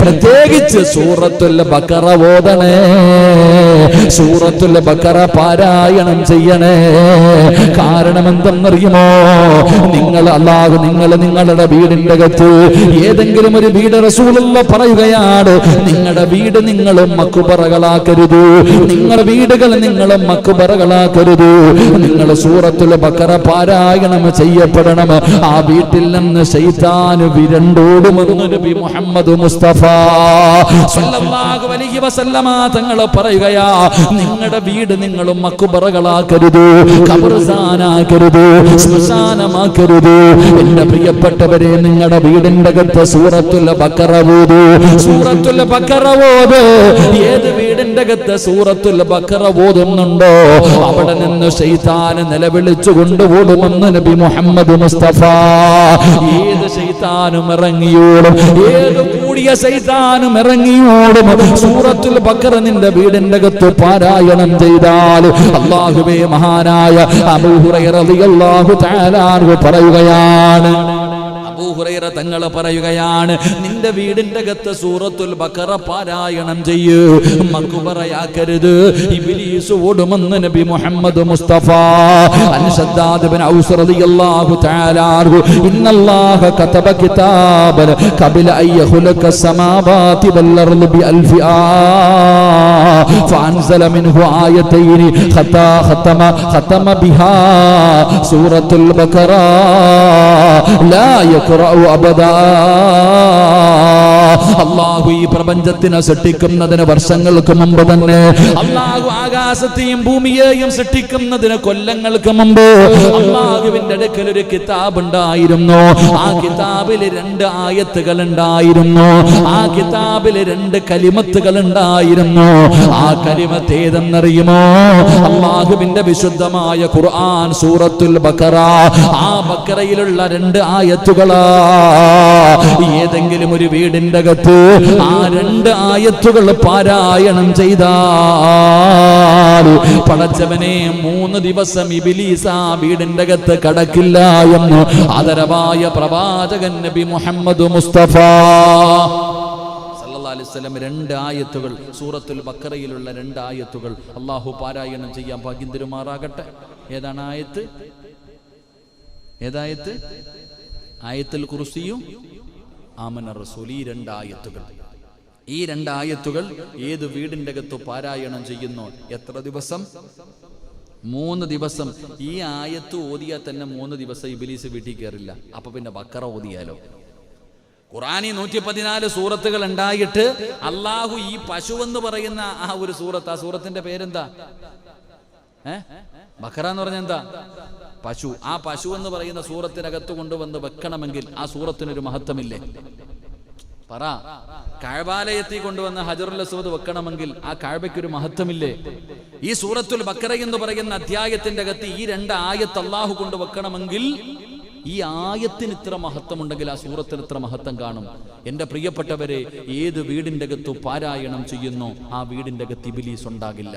Speaker 1: പ്രത്യേകിച്ച് സൂറത്തുൽ ബഖറ ഓതണേ. സൂറത്തുൽ ബഖറ പാരായണം ചെയ്യണേ. കാരണം എന്തെന്നറിയുമോ? നിങ്ങളുടെ വീടിന്റെ അകത്ത് ഏതെങ്കിലും ഒരു വീട്, റസൂലുള്ളാഹി പറയുകയാണ്, നിങ്ങളുടെ വീട് നിങ്ങളും മക്ബറകളാക്കരുത്. നിങ്ങളുടെ വീടുകൾ നിങ്ങളും മക്ബറകളാക്കരുത്. നിങ്ങൾ സൂറത്തുൽ ബഖറ പാരായണം ചെയ്യപ്പെടണം. ആ വീട്ടിൽ നിന്ന് ശൈത്താൻ വിരണ്ടോടുമെന്ന് നബി മുഹമ്മദ് മുസ്തഫ സല്ലല്ലാഹു അലൈഹി വസല്ലമ തങ്ങൾ പറയുകയാ, നിങ്ങളുടെ വീട് നിങ്ങളും മക്ബറകളാക്കരുത്, ഖബർസ്ഥാനാക്കരുത്, ശ്മശാനമാക്കരുത്. എന്റെ പ്രിയപ്പെട്ടവരെ, നിങ്ങളുടെ വീടിന്റെ അകത്ത് സൂറത്തുൽ ബഖറ ഓതു. സൂറത്തുൽ ബഖറ ഓത്. ഏത് വീടിന്റെ അകത്ത് സൂറത്തുൽ ബഖറ ഓതുന്നുണ്ടോ അവിടെ നിന്ന് ശൈത്താൻ നിലവിളിച്ചു കൊണ്ടുപോടുമെന്ന് നബി മുഹമ്മദ് മുസ്തഫ. ഏത് ശൈത്താനും ഇറങ്ങിയോടും, ഏത് കൂടിയ ശൈത്താനും ഇറങ്ങിയോടും സൂറത്തുൽ ബഖറ നിന്റെ വീടിന്റെ അകത്ത് പാരായണം ചെയ്താൽ, അല്ലാഹുവേ, മഹാനായ അബൂ ഹുറൈറ റളിയല്ലാഹു തആല അൻഹു പറയുകയാണ്, അബൂ ഹുറൈറ തങ്ങൾ പറയുകയാണ്, നിന്റെ വീടിന്റെ അകത്ത് സൂറത്തുൽ ബഖറ പാരായണം ചെയ്യൂ, മക്ബറയാക്കരുത്, ഇബ്ലീസ് ഓടുമെന്ന് നബി മുഹമ്മദ് മുസ്തഫ. അൻ ശദ്ദാദ് ഇബ്നു ഔസ് റളിയല്ലാഹു തആല അൻഹു, ഇന്നല്ലാഹ കതബ കിതാബൻ ഖബല അൻ യഖ്ലഖ സമാവാതി വൽ അർള് ബി അൽഫി ആ ഫഅൻസല മിൻഹു ആയതൈൻ ഖതമ ബിഹാ സൂറത്തുൽ ബഖറ ലാ യഖറഉ അബദാ. അല്ലാഹു ഈ പ്രപഞ്ചത്തിനെ സൃഷ്ടിക്കുന്നതിന് വർഷങ്ങൾക്ക് മുമ്പ് തന്നെ, അല്ലാഹു ആകാശത്തെയും ഭൂമിയെയും സൃഷ്ടിക്കുന്നതിന് കൊല്ലങ്ങൾക്ക് മുമ്പ് അല്ലാഹുവിന്റെ അടുക്കൽ ഒരു കിതാബ് ഉണ്ടായിരുന്നു. ആ കിതാബിൽ 2 ആയത്തുകൾ ഉണ്ടായിരുന്നു. ആ കിതാബിൽ 2 കലിമത്തുകൾ ഉണ്ടായിരുന്നു. ആ കലിമത്ത് ഏതെന്നറിയുമോ? അല്ലാഹുവിന്റെ വിശുദ്ധമായ ഖുർആൻ സൂറത്തുൽ ബഖറ. ആ ബഖറയിലുള്ള 2 ആയത്തുകളാ. ഏതെങ്കിലും ഒരു വീടിന്റെ അകത്ത് ആ 2 ആയത്തുകൾ പാരായണം ചെയ്താൽ, പടച്ചവനെ, 3 ദിവസം ഇബ്ലീസ് ആ വീടിന്റെ അകത്ത് കടക്കില്ല എന്ന് ആദരവായ പ്രവാചകൻ നബി മുഹമ്മദ് മുസ്തഫ സല്ലല്ലാഹു അലൈഹി വസല്ലം 2 ആയത്തുകൾ, സൂറത്തുൽ ബഖറയിലുള്ള 2 ആയത്തുകൾ അല്ലാഹു പാരായണം ചെയ്യാൻ ഭാഗ്യം തരുമാറാകട്ടെ. ഏതാണ് ആയത്ത്? ഏതായത്ത്? ആയത്തുൽ കുർസിയും ആമന റസൂൽ. ഈ 2 ആയത്തുകൾ ഈ 2 ആയത്തുകൾ ഏത് വീടിൻ്റെ അകത്ത് പാരായണം ചെയ്യുന്നു? എത്ര ദിവസം? 3 ദിവസം. ഈ ആയത്ത് ഓതിയാൽ തന്നെ 3 ദിവസം ഇബ്ലീസ് വീട്ടിൽ കയറില്ല. അപ്പൊ പിന്നെ ബക്കറ ഓതിയാലോ? ഖുർആനിൽ 114 സൂറത്തുകൾ ഉണ്ടായിട്ട് അള്ളാഹു ഈ പശു എന്ന് പറയുന്ന ആ ഒരു സൂറത്ത്, ആ സൂറത്തിന്റെ പേരെന്താ? ബക്കറ എന്ന് പറഞ്ഞ എന്താ? പശു. ആ പശു എന്ന് പറയുന്ന സൂറത്തിനകത്ത് കൊണ്ടുവന്ന് വെക്കണമെങ്കിൽ ആ സൂറത്തിനൊരു മഹത്വമില്ലേ? പറ. കഅബാലയത്തിൽ കൊണ്ടുവന്ന ഹജറുൽ അസ്വദ് വെക്കണമെങ്കിൽ ആ കഅബയ്ക്കൊരു മഹത്വമില്ലേ? ഈ സൂറത്തുൽ ബക്കറ എന്ന് പറയുന്ന അധ്യായത്തിന്റെ അകത്ത് ഈ 2 ആയത്ത് അള്ളാഹു കൊണ്ട് വെക്കണമെങ്കിൽ ഈ ആയത്തിന് ഇത്ര മഹത്വമുണ്ടെങ്കിൽ ആ സൂറത്തിന് ഇത്ര മഹത്വം കാണും. എന്റെ പ്രിയപ്പെട്ടവരെ, ഏത് വീടിന്റെ അകത്ത് പാരായണം ചെയ്യുന്നോ ആ വീടിന്റെ അകത്ത് ഇബ്ലീസ് ഉണ്ടാകില്ല.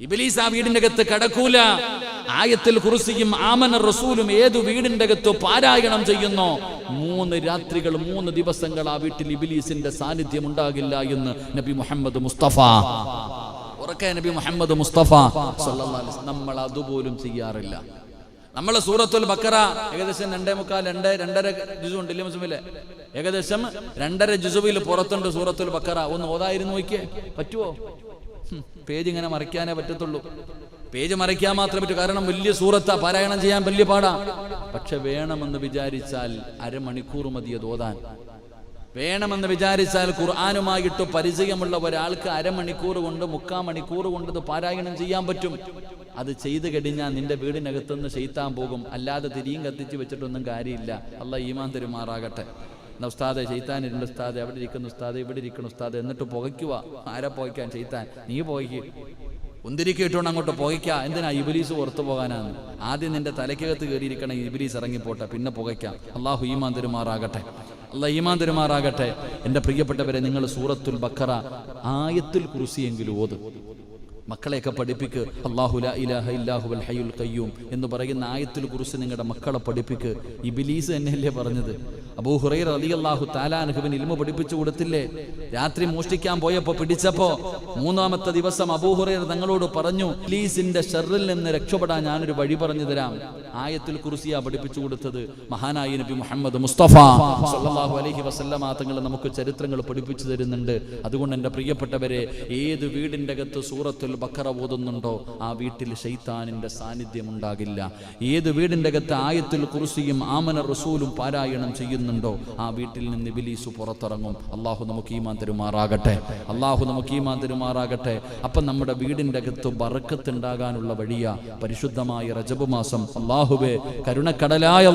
Speaker 1: ഇബ്ലീസ് ആ വീടിന്റെ അകത്ത് കടക്കൂല. ആയത്തുൽ കുർസിയും ആമന റസൂലും ഏത് വീടിന്റെ അകത്ത് പാരായണം ചെയ്യുന്നോ 3 രാത്രികൾ 3 ദിവസങ്ങൾ ആ വീട്ടിൽ ഇബ്ലീസിന്റെ സാന്നിധ്യം ഉണ്ടാകില്ല എന്ന് നബി മുഹമ്മദ് മുസ്തഫ. ഉറക്കെ നബി മുഹമ്മദ് മുസ്തഫ സല്ലല്ലാഹു അലൈഹി വസല്ലം. നമ്മൾ അതുപോലും ചെയ്യാറില്ല. നമ്മൾ സൂറത്തുൽ ബക്കറ ഏകദേശം 2.25-2.5 ജുസു ഉണ്ടല്ലേ മുസ്ലിമിലെ? ഏകദേശം 2.5 ജുസുവിൽ പുറത്തുണ്ട് സൂറത്തുൽ ബക്കറ. ഒന്ന് ഓതായിരുന്നു നോക്കിയേ, പറ്റുമോ? പേജ് ഇങ്ങനെ മറിക്കാനേ പറ്റത്തുള്ളൂ. പേജ് മറിക്കാൻ മാത്രമേ പറ്റൂ. കാരണം വലിയ സൂറത്താ, പാരായണം ചെയ്യാൻ വലിയ പാടാ. പക്ഷെ വേണമെന്ന് വിചാരിച്ചാൽ അരമണിക്കൂർ മതി അത് ഓതാൻ. വേണമെന്ന് വിചാരിച്ചാൽ ഖുർആനുമായിട്ട് പരിചയമുള്ള ഒരാൾക്ക് അരമണിക്കൂർ കൊണ്ട് 3/4 മണിക്കൂർ കൊണ്ട് ഇത് പാരായണം ചെയ്യാൻ പറ്റും. അത് ചെയ്തു കഴിഞ്ഞാൽ നിന്റെ വീടിനകത്തുനിന്ന് ശൈത്താൻ പോകും. അല്ലാതെ തിരിയും കത്തിച്ച് വെച്ചിട്ടൊന്നും കാര്യമില്ല. അല്ലാഹ് ഈമാൻ തരുമാറാകട്ടെ. ഉസ്താദെ ശൈത്താൻ ഇരുണ്ട് ഉസ്താദെ, അവിടെ ഇരിക്കുന്ന ഉസ്താദെ, ഇവിടെ ഇരിക്കുന്ന ഉസ്താദെ, എന്നിട്ട് പുകയ്ക്കുക. ആരെ പുകയ്ക്കാൻ? ശൈത്താൻ. നീ പുകയ്ക്ക്. ഉന്തിരിക്ക് ഇട്ടുകൊണ്ട് അങ്ങോട്ട് പുകയ്ക്കുക. എന്തിനാ? ഇബ്ലീസ് പുറത്തു പോകാനാണ്. ആദ്യം നിന്റെ തലയ്ക്കകത്ത് കയറിയിരിക്കണം ഇബ്ലീസ് ഇറങ്ങിപ്പോട്ടെ, പിന്നെ പുകയ്ക്കാം. അള്ളാഹു ഈമാൻ തരുമാറാകട്ടെ. അല്ലാഹ് ഈമാൻ തരുമാറാകട്ടെ. എൻ്റെ പ്രിയപ്പെട്ടവരെ, നിങ്ങൾ സൂറത്തുൽ ബക്കറ ആയത്തുൽ കുർസിയെങ്കിലും ഓത്. മക്കളെയൊക്കെ പഠിപ്പിക്ക്. അല്ലാഹു ലാ ഇലാഹ ഇല്ലാഹുവൽ ഹയ്യുൽ ഖയ്യൂം എന്ന് പറയുന്ന ആയത്തുൽ കുർസി നിങ്ങളുടെ മക്കളെ പഠിപ്പിക്ക്. ഇബ്ലീസ് തന്നെയല്ലേ പറഞ്ഞത്? അബൂ ഹുറൈറ റളിയല്ലാഹു തആല അൻഹുവിന് ഇൽമു പഠിപ്പിച്ചു കൊടുത്തില്ലേ? രാത്രി മോഷ്ടിക്കാൻ പോയപ്പോ പിടിച്ചപ്പോ 3-ാമത്തെ ദിവസം അബൂ ഹുറൈറ തങ്ങളോട് പറഞ്ഞു, ഇബ്ലീസിന്റെ ശർറിൽ നിന്ന് രക്ഷപ്പെടാൻ ഞാനൊരു വഴി പറഞ്ഞു തരാം. ആയത്തുൽ കുർസിയാ പഠിപ്പിച്ചു കൊടുത്തത്. മഹാനായ നബി മുഹമ്മദ് മുസ്തഫ സല്ലല്ലാഹു അലൈഹി വസല്ലമ തങ്ങൾ നമുക്ക് ചരിത്രങ്ങൾ പഠിപ്പിച്ചു തരുന്നുണ്ട്. അതുകൊണ്ട് എൻ്റെ പ്രിയപ്പെട്ടവരെ, ഏത് വീടിന്റെ അകത്ത് സൂറത്തുൽ ബക്കറ ഓതുന്നുണ്ടോ ആ വീട്ടിൽ ശൈത്താനിന്റെ സാന്നിധ്യം ഉണ്ടാകില്ല. ഏത് വീടിന്റെ അകത്ത് ആയത്തുൽ കുർസിയും ആമന റസൂലും പാരായണം ചെയ്യുന്നുണ്ടോ ആ വീട്ടിൽ നിന്ന് ഇബ്ലീസ് പുറത്തിറങ്ങും. അള്ളാഹു നമുക്ക് ഈമാൻ തരുമാറാകട്ടെ. അള്ളാഹു നമുക്ക് ഈമാൻ തരുമാറാകട്ടെ. അപ്പം നമ്മുടെ വീടിന്റെ അകത്ത് ബറക്കത്ത് ഉണ്ടാകാനുള്ള വഴിയാ പരിശുദ്ധമായ റജബ് മാസം. അള്ളാഹുവേ കരുണക്കടലായ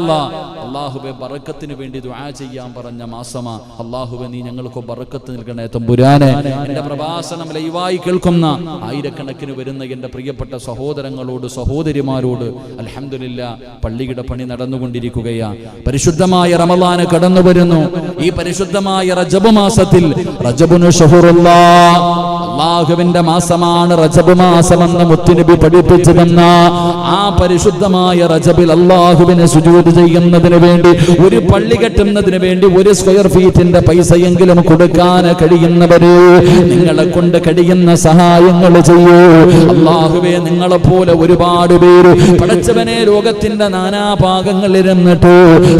Speaker 1: അള്ളാഹുവേ ബറക്കത്തിന് വേണ്ടി ദുആ ചെയ്യാൻ പറഞ്ഞ മാസമാ. അള്ളാഹുവേ നീ ഞങ്ങൾക്ക് ബറക്കത്ത് നൽകണേ തമ്പുരാനെ. എന്റെ പ്രഭാഷണം ലൈവായി കേൾക്കുന്ന ആയിരക്കണക്കിന് വരുന്ന എൻ്റെ പ്രിയപ്പെട്ട സഹോദരങ്ങളോട് സഹോദരിമാരോട് അൽഹംദുലില്ലാ പള്ളിയുടെ പണി നടന്നുകൊണ്ടിരിക്കുകയാ. പരിശുദ്ധമായ റമളാൻ കടന്നു വരുന്നു. ഈ പരിശുദ്ധമായ റജബ് മാസത്തിൽ റജബുനു ശഹറുല്ലാഹ്, അല്ലാഹുവിന്റെ മാസമാണ് റജബ് മാസമെന്ന് മുത്തുനബി പഠിപ്പിച്ചു തന്ന ആ പരിശുദ്ധമായ റജബിൽ അല്ലാഹുവിനെ സുജൂദ് ചെയ്യുന്നതിന് വേണ്ടി, ഒരു പള്ളി കെട്ടുന്നതിന് വേണ്ടി 1 സ്ക്വയർ ഫീറ്റിന്റെ പൈസയെങ്കിലും കൊടുക്കാൻ കഴിയുന്നവര് നിങ്ങളെ കൊണ്ട് കഴിയുന്ന സഹായങ്ങൾ ചെയ്യൂ. അല്ലാഹുവേ, നിങ്ങളെ പോലെ ഒരുപാട് പേര് പടച്ചവനെ ലോകത്തിന്റെ നാനാഭാഗങ്ങളിലിരുന്നിട്ട്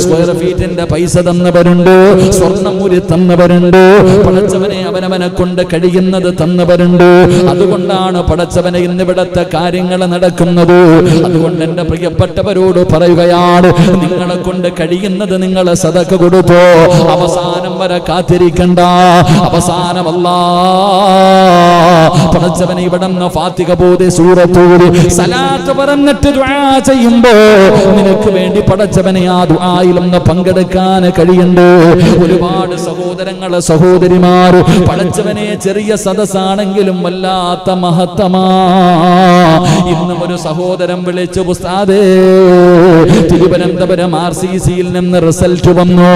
Speaker 1: സ്ക്വയർ ഫീറ്റിന്റെ പൈസ തന്നവരുണ്ട്, സ്വർണ്ണമൂരി തന്നവരുണ്ട്. പടച്ചവനെ അവനവനെ കൊണ്ട് കഴിയുന്നത് തന്നവരുണ്ട്. അതുകൊണ്ടാണ് പടച്ചവനെ ഇന്നിവിടത്തെ കാര്യങ്ങൾ നടക്കുന്നത്. അതുകൊണ്ട് എന്റെ പ്രിയപ്പെട്ടവരോട് പറയുകയാണ്, നിങ്ങളെ കൊണ്ട് കഴിയുന്നത് നിങ്ങളെ സദഖ കൊടുത്തോ. അവസാനം വരെ കാത്തിരിക്കണ്ട. അവസാനം പടച്ചവനെ ഇവിടെ ഫാത്തിഹ പോതി സൂറത്തൂരി സലാത്ത് പറഞ്ഞിട്ട് ദുആ ചെയ്യുമ്പോ നിനക്ക് വേണ്ടി പടച്ചവനെ ആ ദുആയിലൊന്ന് പങ്കെടുക്കാൻ കഴിയണ്ടേ. ഒരുപാട് സഹോദരങ്ങള് സഹോദരിമാര് പടച്ചവനെ ചെറിയ സദസ്സാണെങ്കിലും വല്ലാത്ത മഹത്തമാ. ഇന്നും ഒരു സഹോദരൻ വിളിച്ചു, ഉസ്താദേ തിരുവനന്തപുരം RCCയിൽ നിന്ന് റിസൾട്ട് വന്നു.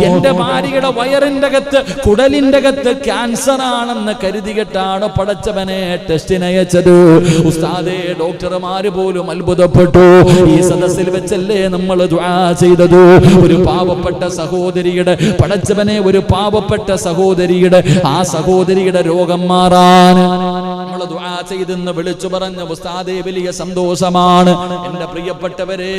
Speaker 1: എന്റെ ഭാര്യയുടെ വയറിന്റെ അകത്ത് കുടലിന്റെ അകത്ത് ക്യാൻസർ ആണെന്ന് കരുതിയിട്ടാണ് പടച്ചവനെ ടെസ്റ്റിനയച്ചത്. ഉസ്താദേ ഡോക്ടർമാര് പോലും അത്ഭുതപ്പെട്ടു. ഈ സദസ്സിൽ വെച്ചല്ലേ നമ്മൾ ദുആ ചെയ്തത്. ഒരു പാവപ്പെട്ട സഹോദരിയുടെ പടച്ചവനെ ഒരു പാവപ്പെട്ട സഹോദരിയുടെ ആ സഹോദരിയുടെ രോഗം മാറാൻ നമ്മൾ ദുആ ചെയ്തെന്ന് വിളിച്ചു പറഞ്ഞ ഉസ്താദേ വലിയ സന്തോഷമാണ്. എന്റെ പ്രിയപ്പെട്ടവരെ,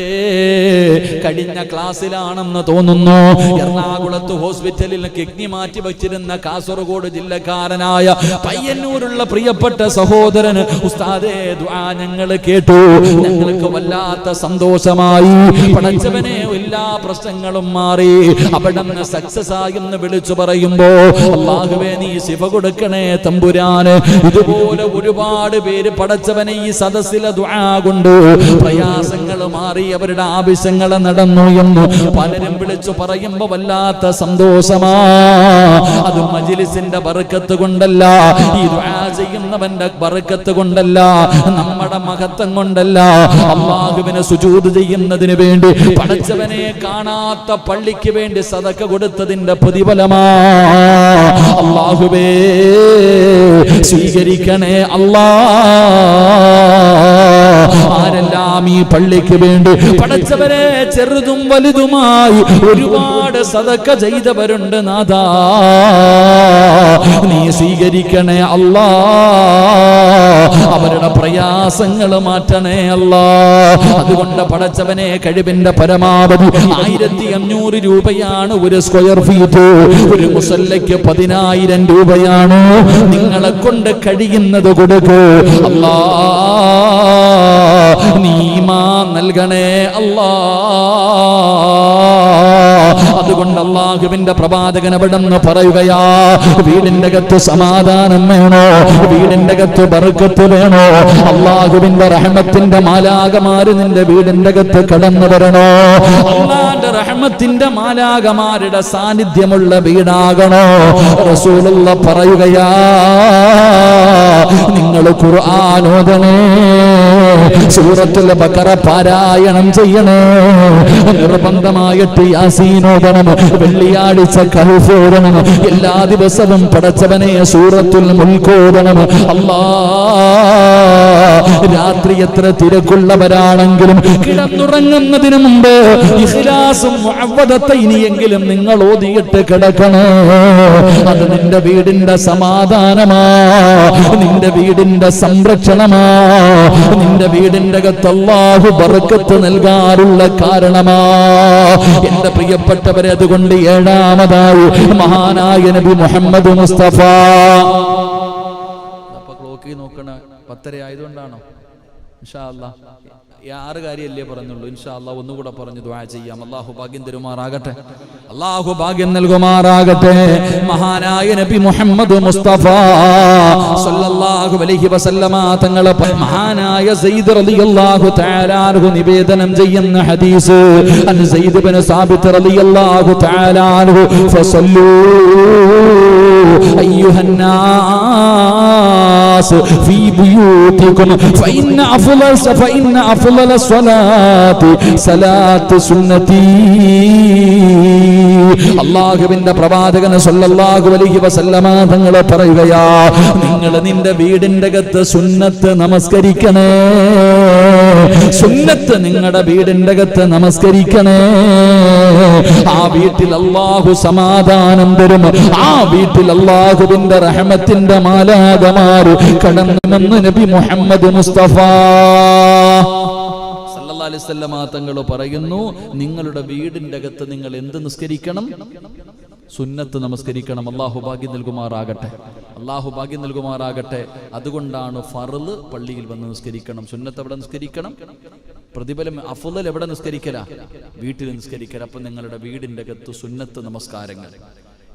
Speaker 1: കഴിഞ്ഞ ക്ലാസ്സിലാണെന്ന് തോന്നുന്നു എറണാകുളത്ത് ഹോസ്പിറ്റലിൽ കിഡ്നി മാറ്റി വെച്ചിരുന്ന കാസർഗോഡ് ജില്ലക്കാരനായ പയ്യന്നൂരുള്ള പ്രിയപ്പെട്ട സഹോദരന് ഉസ്താദേ ദുആ ഞങ്ങൾ കേട്ടു, ഞങ്ങൾക്ക് വല്ലാത്ത സന്തോഷമായി. പടച്ചവനെ എല്ലാ പ്രശ്നങ്ങളും മാറി, അവിടുന്ന് സക്സസ് ആയെന്ന് വിളിച്ചു പറയുമ്പോ അല്ലാഹുവേ നീ ശിഫ കൊടുക്കണേ തമ്പുരാന്. ഇതുപോലെ ഒരുപാട് പേര് പടച്ചവനെ ഈ സദസ്സിലെ ദുആ കൊണ്ട് പ്രയാസങ്ങൾ മാറി, അവരുടെ ആവശ്യങ്ങൾ നടന്നു എന്ന് പലരും വിളിച്ചു പറയുമ്പോ വല്ലാത്ത സന്തോഷമാ. അത് മജ്ലിസിന്റെ ബർക്കത്ത് കൊണ്ടല്ല, ഈ ദുആ ചെയ്യുന്നവന്റെ ബർക്കത്ത് കൊണ്ടല്ല, നമ്മുടെ മഹത്വം കൊണ്ടല്ല, അല്ലാഹുവിനെ സുജൂദ് ചെയ്യുന്നതിന് വേണ്ടി പടച്ചവനെ കാണാത്ത പള്ളിക്ക് വേണ്ടി സദഖ കൊടുത്തതിന്റെ പ്രതിഫലമാ. അല്ലാഹുവേ സ്വീകരിക്കണേ അല്ലാ. ആരെല്ലാം ഈ പള്ളിക്ക് വേണ്ടി പടച്ചവരെ ചെറുതും വലുതുമായി ഒരുപാട് സദഖ ചെയ്തവരുണ്ട് നാഥാ, നീ സ്വീകരിക്കണേ അല്ലാ. അവരുടെ പ്രയാസങ്ങൾ മാറ്റണേ അല്ലാ. അതുകൊണ്ട് പടച്ചവനെ കഴിവിന്റെ പരമാവധി 1500 രൂപയാണ് ഒരു സ്ക്വയർ ഫീറ്റ്. ഒരു മുസല്ലയ്ക്ക് 10,000 രൂപയാണ്. നിങ്ങളെ കൊണ്ട് കഴിയുന്നത് കൊടുക്കൂ അല്ലാ. നീ ഈമാൻ നൽകണേ അല്ലാ. അതുകൊണ്ട് അല്ലാഹുവിന്റെ പ്രവാചകൻ അവിടെന്ന് പറയുകയാ, വീടിന്റെ അകത്ത് സമാധാനം വേണോ, വീടിന്റെ അകത്ത് ബർക്കത്ത് വേണോ, അല്ലാഹുവിന്റെ റഹ്മത്തിന്റെ മാലാകമാര് നിന്റെ വീടിന്റെ അകത്ത് കടന്നു വരണോ, അല്ലാഹുവിന്റെ റഹ്മത്തിന്റെ മാലാകമാരുടെ സാന്നിധ്യമുള്ള വീടാകണോ. റസൂലുള്ളാഹി പറയുകയാ, നിങ്ങൾ ഖുർആൻ ഓതണേ, സൂറത്തുൽ ബഖറ പാരായണം ചെയ്യണേ, നിർബന്ധമായിട്ട് യാസീൻ ഓതണം, വെള്ളിയാഴ്ച കഹ്ഫ് ഓതണം, എല്ലാ ദിവസവും പടച്ചവനെ സൂറത്തുൽ മുൽക്ക് ഓതണം. അല്ലാഹ് രാത്രി എത്ര തിരക്കുള്ളവരാണെങ്കിലും കിടന്നുറങ്ങുന്നതിന് മുമ്പ് ഇഖ്ലാസും മുഅവ്വദത്തൈനിയെങ്കിലും നിങ്ങൾ ഓതിയിട്ട് കിടക്കണേ. അത് നിന്റെ വീടിന്റെ സമാധാനമാ, നിന്റെ വീടിന്റെ സംരക്ഷണമാ, നിന്റെ വീടിന്റെ അകത്ത് അല്ലാഹു ബർക്കത്ത് നൽകാറുള്ള കാരണമാ. എന്റെ പ്രിയപ്പെട്ടവരെ, അതുകൊണ്ട് ഏഴാമതായി മഹാനായ നബി മുഹമ്മദ് മുസ്തഫ. അപ്പൊ ക്ലോക്കിൽ നോക്കണ 10:30 ആയതുകൊണ്ടാണോ? ഇൻഷാ അല്ലാഹ് 6 കാര്യമല്ലേ പറഞ്ഞുള്ളൂ. ഇൻഷാ അല്ലാഹ് ഒന്നുകൂടെ പറഞ്ഞു ദുആ ചെയ്യാം. അല്ലാഹു ഭാഗ്യം തരുമാറാകട്ടെ, അല്ലാഹു ഭാഗ്യം നൽകുമാറാകട്ടെ. മഹാനായ നബി മുഹമ്മദ് മുസ്തഫ സല്ലല്ലാഹു അലൈഹി വസല്ലമ തങ്ങളെ മഹാനായ സയ്യിദ് റളിയല്ലാഹു തആല അൻഹു നിവേദനം ചെയ്യുന്ന ഹദീസ്, അൻ സയ്യിദ് ഇബ്നു സാബിത്ത് റളിയല്ലാഹു തആല അൻഹു ഫസല്ലൂ അയ്യുഹന്നാസ് ഫീ ബുയൂതികും ഫഇന്ന അഫ്ളൽ സ്വലാത്തി സലാത്തു സുന്നതി. അല്ലാഹുവിന്റെ പ്രവാചകൻ സല്ലല്ലാഹു അലൈഹി വസല്ലമ തങ്ങൾ പറയുകയാ, നിങ്ങൾ നിന്റെ വീടിന്റെ അകത്ത് സുന്നത്ത് നമസ്കരിക്കണേ, സുന്നത്ത് നിങ്ങളുടെ വീടിന്റെ അകത്ത് നമസ്കരിക്കണേ. ആ വീട്ടിൽ അല്ലാഹു സമാധാനം തരും, ആ വീട്ടിൽ അല്ലാഹുവിന്റെ റഹ്മത്തിന്റെ മാലാകമാര് കടന്നുവെന്ന് നബി മുഹമ്മദ് മുസ്തഫ സല്ലല്ലാഹു അലൈഹി വസല്ലമ തങ്ങൾ പറയുന്നു, നിങ്ങളുടെ വീടിന്റെ അകത്ത് നിങ്ങൾ എന്ത് നിസ്കരിക്കണം? സുന്നത്ത് നമസ്കരിക്കണം. അല്ലാഹു ഭാഗ്യം നൽകുമാറാകട്ടെ, അല്ലാഹു ഭാഗ്യം നൽകുമാറാകട്ടെ. അതുകൊണ്ടാണ് ഫർള് പള്ളിയിൽ വന്ന് നിസ്കരിക്കണം, സുന്നത്ത് എവിടെ നിസ്കരിക്കണം? പ്രതിഫലം അഫ്ളൽ എവിടെ നിസ്കരിക്കല? വീട്ടിൽ നിസ്കരിക്കല. അപ്പൊ നിങ്ങളുടെ വീടിന്റെ അകത്ത് സുന്നത്ത് നമസ്കാരങ്ങൾ.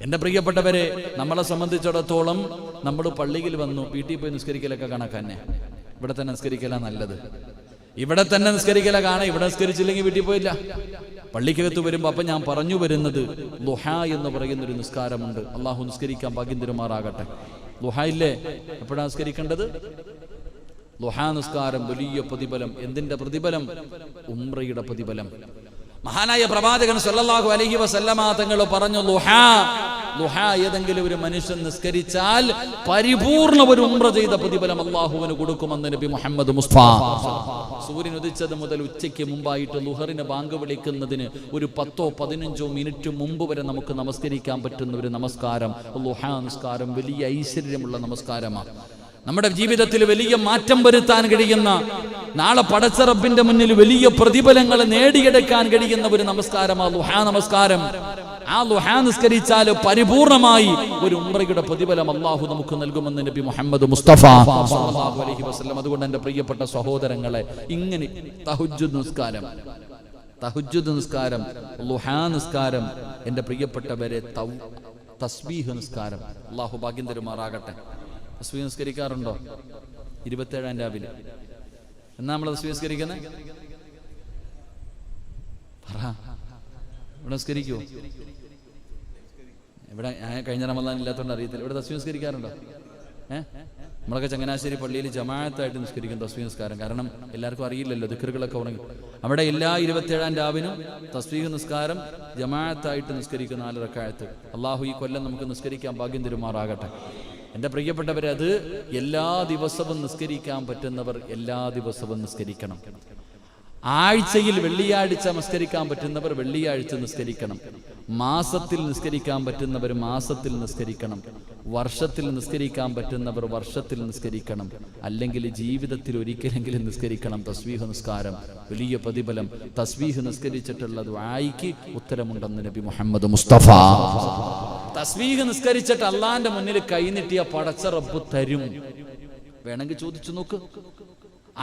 Speaker 1: എന്റെ പ്രിയപ്പെട്ടവരെ, നമ്മളെ സംബന്ധിച്ചിടത്തോളം നമ്മൾ പള്ളിയിൽ വന്നു, വീട്ടിൽ പോയി നിസ്കരിക്കലൊക്കെ കണക്കന്നെ. ഇവിടെ തന്നെ നിസ്കരിക്കല നല്ലത്, ഇവിടെ തന്നെ നിസ്കരിക്കല കാണാം. ഇവിടെ നിസ്കരിച്ചില്ലെങ്കിൽ വീട്ടിൽ പോയില്ല. പള്ളിക്കകത്ത് വരുമ്പോ അപ്പൊ ഞാൻ പറഞ്ഞു വരുന്നത്, ളുഹ എന്ന് പറയുന്നൊരു നിസ്കാരമുണ്ട്. അള്ളാഹു നിസ്കരിക്കാൻ ഭാഗ്യം തരുമാറാകട്ടെ. ളുഹ ഇല്ലേ? എപ്പോഴാണ് നിസ്കരിക്കേണ്ടത്? ളുഹ നിസ്കാരം വലിയ പ്രതിഫലം. എന്തിന്റെ പ്രതിഫലം? ഉംറയുടെ പ്രതിഫലം. മഹാനായ പ്രവാചകൻ സല്ലല്ലാഹു അലൈഹി വസല്ലമ തങ്ങൾ പറഞ്ഞു, ളുഹ ഏതെങ്കിലും ഒരു മനുഷ്യൻ നിസ്കരിച്ചാൽ പരിപൂർണ ഒരു ഉംറ ചെയ്ത പ്രതിഫലം അല്ലാഹുവിന് കൊടുക്കുമെന്ന് നബി മുഹമ്മദ് മുസ്തഫ. സൂര്യൻ ഉദിച്ചത് മുതൽ ഉച്ചയ്ക്ക് മുമ്പായിട്ട് ളുഹറിന് ബാങ്ക് വിളിക്കുന്നതിന് ഒരു 10-15 മിനിറ്റ് മുമ്പ് വരെ നമുക്ക് നമസ്കരിക്കാൻ പറ്റുന്ന ഒരു നമസ്കാരം ളുഹ നിസ്കാരം വലിയ ഐശ്വര്യമുള്ള നമസ്കാരമാണ്. നമ്മുടെ ജീവിതത്തിൽ വലിയ മാറ്റം വരുത്താൻ കഴിയുന്ന, നാളെ പടച്ച റബ്ബിന്റെ മുന്നിൽ വലിയ പ്രതിഫലങ്ങൾ നേടിയെടുക്കാൻ കഴിയുന്ന ഒരു നമസ്കാരമാണ് ളുഹാ നമസ്കാരം. ആ ളുഹാ നിസ്കരിച്ചാൽ പരിപൂർണമായി ഒരു ഉംറയുടെ പ്രതിഫലം അല്ലാഹു നമുക്ക് നൽകുമെന്ന് നബി മുഹമ്മദ് മുസ്തഫ സല്ലല്ലാഹു അലൈഹി വസല്ലം. അതുകൊണ്ട് എൻ്റെ പ്രിയപ്പെട്ട സഹോദരങ്ങളെ, ഇങ്ങനെ തഹജ്ജുദ് നിസ്കാരം, ളുഹാ നിസ്കാരം, എൻ്റെ പ്രിയപ്പെട്ടവരെ തസ്ബീഹ് നിസ്കാരം, അല്ലാഹു ഭാഗ്യം തരുമാറാകട്ടെ. തസ്ബീഹ് നിസ്കരിക്കാറുണ്ടോ? 27-ാം രാവിലെ എന്നാ നമ്മൾ തസ്ബീഹ് നിസ്കരിക്കുന്നത്? ഇവിടെ നിസ്കരിക്കുവോ? ഇവിടെ കഴിഞ്ഞ റമദാൻ ഇല്ലാത്തതുകൊണ്ട് അറിയത്തില്ല. ഇവിടെ തസ്ബീഹ് നിസ്കരിക്കാറുണ്ടോ? നമ്മളൊക്കെ ചങ്ങനാശ്ശേരി പള്ളിയിൽ ജമാഅത്തായിട്ട് നിസ്കരിക്കും തസ്ബീഹ് നിസ്കാരം. കാരണം എല്ലാവർക്കും അറിയില്ലല്ലോ, ദിക്റുകളൊക്കെ ഉണങ്ങി. അവിടെ എല്ലാ 27-ാം രാവിനും തസ്ബീഹ് നിസ്കാരം ജമാഅത്തായിട്ട് നിസ്കരിക്കുന്ന 4 റക്അത്ത്. അള്ളാഹു ഈ കൊല്ലം നമുക്ക് നിസ്കരിക്കാൻ ഭാഗ്യം തരുമാറാകട്ടെ. എൻ്റെ പ്രിയപ്പെട്ടവരെ, അത് എല്ലാ ദിവസവും നിസ്കരിക്കാൻ പറ്റുന്നവർ എല്ലാ ദിവസവും നിസ്കരിക്കണം. ആഴ്ചയിൽ വെള്ളിയാഴ്ച നിസ്കരിക്കാൻ പറ്റുന്നവർ വെള്ളിയാഴ്ച നിസ്കരിക്കണം. മാസത്തിൽ നിസ്കരിക്കാൻ പറ്റുന്നവർ മാസത്തിൽ നിസ്കരിക്കണം. വർഷത്തിൽ നിസ്കരിക്കാൻ പറ്റുന്നവർ വർഷത്തിൽ നിസ്കരിക്കണം. അല്ലെങ്കിൽ ജീവിതത്തിൽ ഒരിക്കലെങ്കിലും നിസ്കരിക്കണം. തസ്ബീഹ് നിസ്കാരം വലിയ പ്രതിഫലം. തസ്ബീഹ് നിസ്കരിച്ചിട്ടുള്ള ദുആയ്ക്ക് ഉത്തരമുണ്ടെന്ന് നബി മുഹമ്മദ് മുസ്തഫ. തസ്ബീഹ് നിസ്കരിച്ചിട്ട് അള്ളാന്റെ മുന്നിൽ കൈനീട്ടിയ പടച്ച റബ്ബ് തരും. വേണമെങ്കിൽ ചോദിച്ചു നോക്ക്.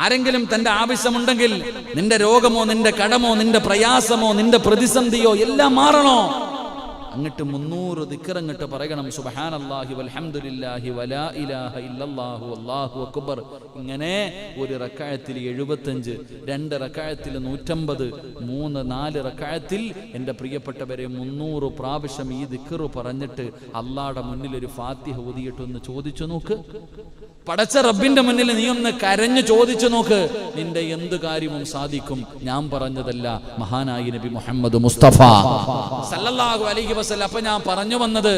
Speaker 1: ആരെങ്കിലും തന്റെ ആവശ്യമുണ്ടെങ്കിൽ, നിന്റെ രോഗമോ നിന്റെ കടമോ നിന്റെ പ്രയാസമോ നിന്റെ പ്രതിസന്ധിയോ എല്ലാം മാറണോ, അങ്ങോട്ട് 300 ദിക്ർ അങ്ങോട്ട് പറയണം. സുബ്ഹാനല്ലാഹി വൽഹംദുലില്ലാഹി വലാ ഇലാഹ ഇല്ലല്ലാഹു വല്ലാഹു അക്ബർ. ഇങ്ങനെ ഒരു റക്അത്തിൽ 75, 2 റക്അത്തിൽ 150, 3, 4 റക്അത്തിൽ എൻ്റെ പ്രിയപ്പെട്ടവരെ 300 പ്രാവശ്യം ഈ ദിക്ർ പറഞ്ഞിട്ട് അള്ളാഹുടെ മുന്നിൽ ഒരു ഫാത്തിഹ ഓതിയിട്ടൊന്ന് ചോദിച്ചു നോക്ക്. പടച്ച റബ്ബിന്റെ മുന്നിൽ നീ ഒന്ന് കരഞ്ഞു ചോദിച്ചു നോക്ക്, നിന്റെ എന്ത് കാര്യവും സാധിക്കും. ഞാൻ പറഞ്ഞതല്ല, മഹാനായി നബി മുഹമ്മദ് മുസ്തഫ സല്ലല്ലാഹു അലൈഹി വസല്ലം. അപ്പൊ ഞാൻ പറഞ്ഞു വന്നത്,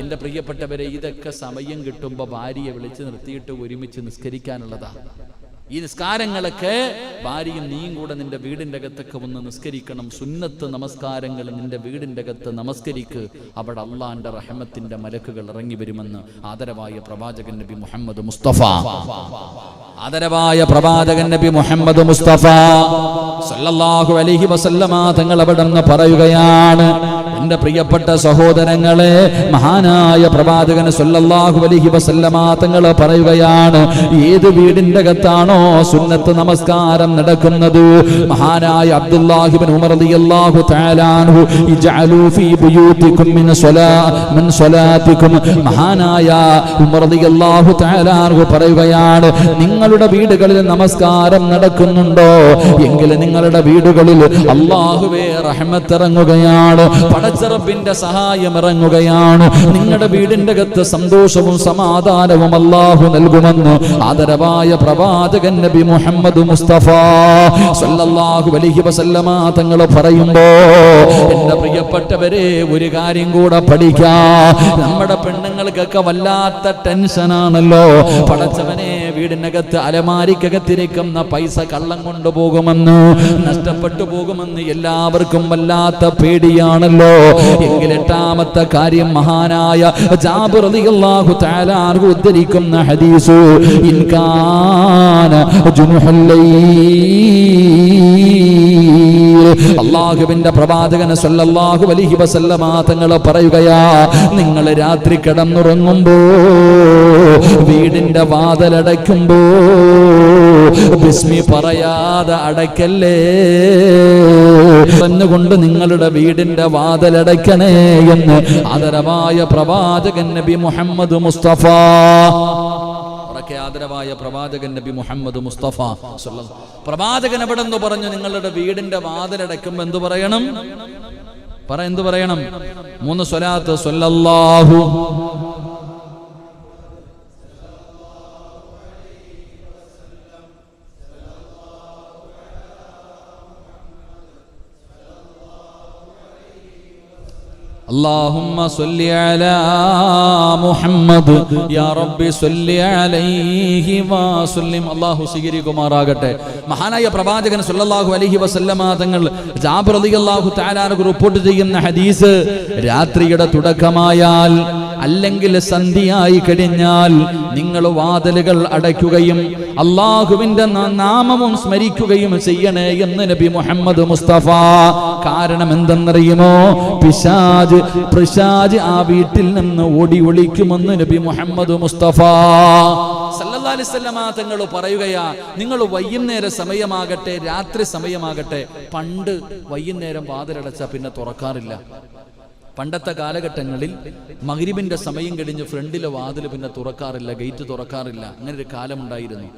Speaker 1: എന്റെ പ്രിയപ്പെട്ടവരെ, ഇതൊക്കെ സമയം കിട്ടുമ്പോ ഭാര്യയെ വിളിച്ച് നിർത്തിയിട്ട് ഒരുമിച്ച് നിസ്കരിക്കാനുള്ളതാ. ഈ നിസ്കാരങ്ങളൊക്കെ ഭാര്യയും നീയും കൂടെ നിന്റെ വീടിന്റെ അകത്തൊക്കെ ഒന്ന് നിസ്കരിക്കണം. സുന്നത്ത് നമസ്കാരങ്ങൾ നിന്റെ വീടിന്റെ അകത്ത് നമസ്കരിക്ക്. അവിടെ അള്ളാന്റെ റഹ്മത്തിന്റെ മലക്കുകൾ ഇറങ്ങി വരുമെന്ന് ആദരവായ പ്രവാചകൻ നബി മുഹമ്മദ് മുസ്തഫ. ആദരവായ പ്രവാചകൻ നബി മുഹമ്മദ് മുസ്തഫ സല്ലല്ലാഹു അലൈഹി വസല്ലമ തങ്ങൾ അവിടെ നിന്ന് പറയുകയാണ്, എന്റെ പ്രിയപ്പെട്ട സഹോദരങ്ങളെ, മഹാനായ പ്രവാചകൻ സല്ലല്ലാഹു അലൈഹി വസല്ലമ തങ്ങൾ പറയുകയാണ്, ഏത് വീടിന്റെ അകത്താണോ സുന്നത്ത് നമസ്കാരം നടക്കുന്നത്, മഹാനായ അബ്ദുല്ലാഹി ഇബ്നു ഉമർ റളിയല്ലാഹു തആല അൻഹു, ഇജ്അലൂ ഫീ ബുയൂതികും മിൻ സ്വലാത്തികും, മഹാനായ ഉമർ റളിയല്ലാഹു തആല അൻഹു പറയുകയാണ്, നിങ്ങളുടെ വീടുകളിൽ നമസ്കാരം നടക്കുന്നുണ്ടോ എങ്കിൽ നിങ്ങളുടെ വീടുകളിൽ അല്ലാഹുവേ റഹ്മത്ത് ഇറങ്ങുകയാണ്, പടച്ച റബ്ബിന്റെ സഹായം ഇറങ്ങുകയാണ്. നിങ്ങളുടെ വീടിന്റെ അകത്ത് സന്തോഷവും സമാധാനവും അല്ലാഹു നൽകുമെന്ന് ആദരവായ പ്രവാചകൻ നബി മുഹമ്മദ് മുസ്തഫ സല്ലല്ലാഹു അലൈഹി വസല്ലമ തങ്ങൾ പറയുമ്പോ, എന്റെ പ്രിയപ്പെട്ടവരെ, ഒരു കാര്യം കൂടെ പഠിക്കാം. നമ്മുടെ പെണ്ണുങ്ങൾക്കൊക്കെ വല്ലാത്ത ടെൻഷനാണല്ലോ. പടച്ചവനെ, വീടിനകത്ത് അലമാരിക്കകത്തിരിക്കുന്ന പൈസ കള്ളം കൊണ്ടുപോകുമെന്ന്, നഷ്ടപ്പെട്ടു പോകുമെന്ന് എല്ലാവർക്കും വല്ലാത്ത പേടിയാണല്ലോ. എങ്കിൽ 8ാമത്തെ കാര്യം, മഹാനായ ജാബിർ റളിയല്ലാഹു തആല അൻഹു ഉദ്ധരിക്കുന്ന ഹദീസ്, ഇൻകാന ജുനുഹൽ ലൈൽ, അല്ലാഹുവിന്റെ പ്രവാചകൻ സല്ലല്ലാഹു അലൈഹി വസല്ലമ തങ്ങൾ പറയുകയാ, നിങ്ങൾ രാത്രി കിടന്നുറങ്ങുമ്പോ വീടിന്റെ വാതിലടയ്ക്കുമ്പോ ബിസ്മി പറയാതെ അടയ്ക്കല്ലേ, പറഞ്ഞുകൊണ്ട് നിങ്ങളുടെ വീടിന്റെ വാതിലടയ്ക്കണേ എന്ന് ആദരവായ പ്രവാചകൻ നബി മുഹമ്മദ് മുസ്തഫ. ആദരവായ പ്രവാചകൻ നബി മുഹമ്മദ് മുസ്തഫ പ്രവാചകൻ എവിടെ എന്ന് പറഞ്ഞു, നിങ്ങളുടെ വീടിന്റെ വാതിലടയ്ക്കുമ്പോ എന്തു പറയണം? എന്തു പറയണം? 3 സ്വലാത്ത്. സ്വല്ലല്ലാഹു اللهم صل على محمد يا رب صل عليه وسلم. അല്ലാഹു സ്വീകരിക്കുമാറാകട്ടെ. മഹാനായ പ്രവാചകൻ സല്ലല്ലാഹു അലൈഹി വസല്ലമ തങ്ങൾ ജാബിർ റളിയല്ലാഹു തആല റിപ്പോർട്ട് ചെയ്യുന്ന ഹദീസ്, രാത്രിയുടെ തുടക്കമായാൽ അല്ലെങ്കിൽ സന്ധ്യയായി കഴിഞ്ഞാൽ നിങ്ങൾ വാതിലുകൾ അടയ്ക്കുകയും അള്ളാഹുവിന്റെ നാമവും സ്മരിക്കുകയും ചെയ്യണേ എന്ന് നബി മുഹമ്മദ് മുസ്തഫ. കാരണം എന്തെന്നറിയുമോ? പിശാച് ആ വീട്ടിൽ നിന്ന് ഓടി ഒളിക്കുമെന്ന് നബി മുഹമ്മദ് മുസ്തഫ സല്ലല്ലാഹു അലൈഹി വസല്ലമ തങ്ങൾ പറയുകയാ, നിങ്ങൾ വൈകുന്നേര സമയമാകട്ടെ രാത്രി സമയമാകട്ടെ, പണ്ട് വൈകുന്നേരം വാതിലടച്ച പിന്നെ തുറക്കാറില്ല. പണ്ടത്തെ കാലഘട്ടങ്ങളിൽ മഗ്രിബിന്റെ സമയം കഴിഞ്ഞ് ഫ്രണ്ടിലെ വാതിൽ പിന്നെ തുറക്കാറില്ല, ഗേറ്റ് തുറക്കാറില്ല. അങ്ങനെ ഒരു കാലമുണ്ടായിരുന്നു.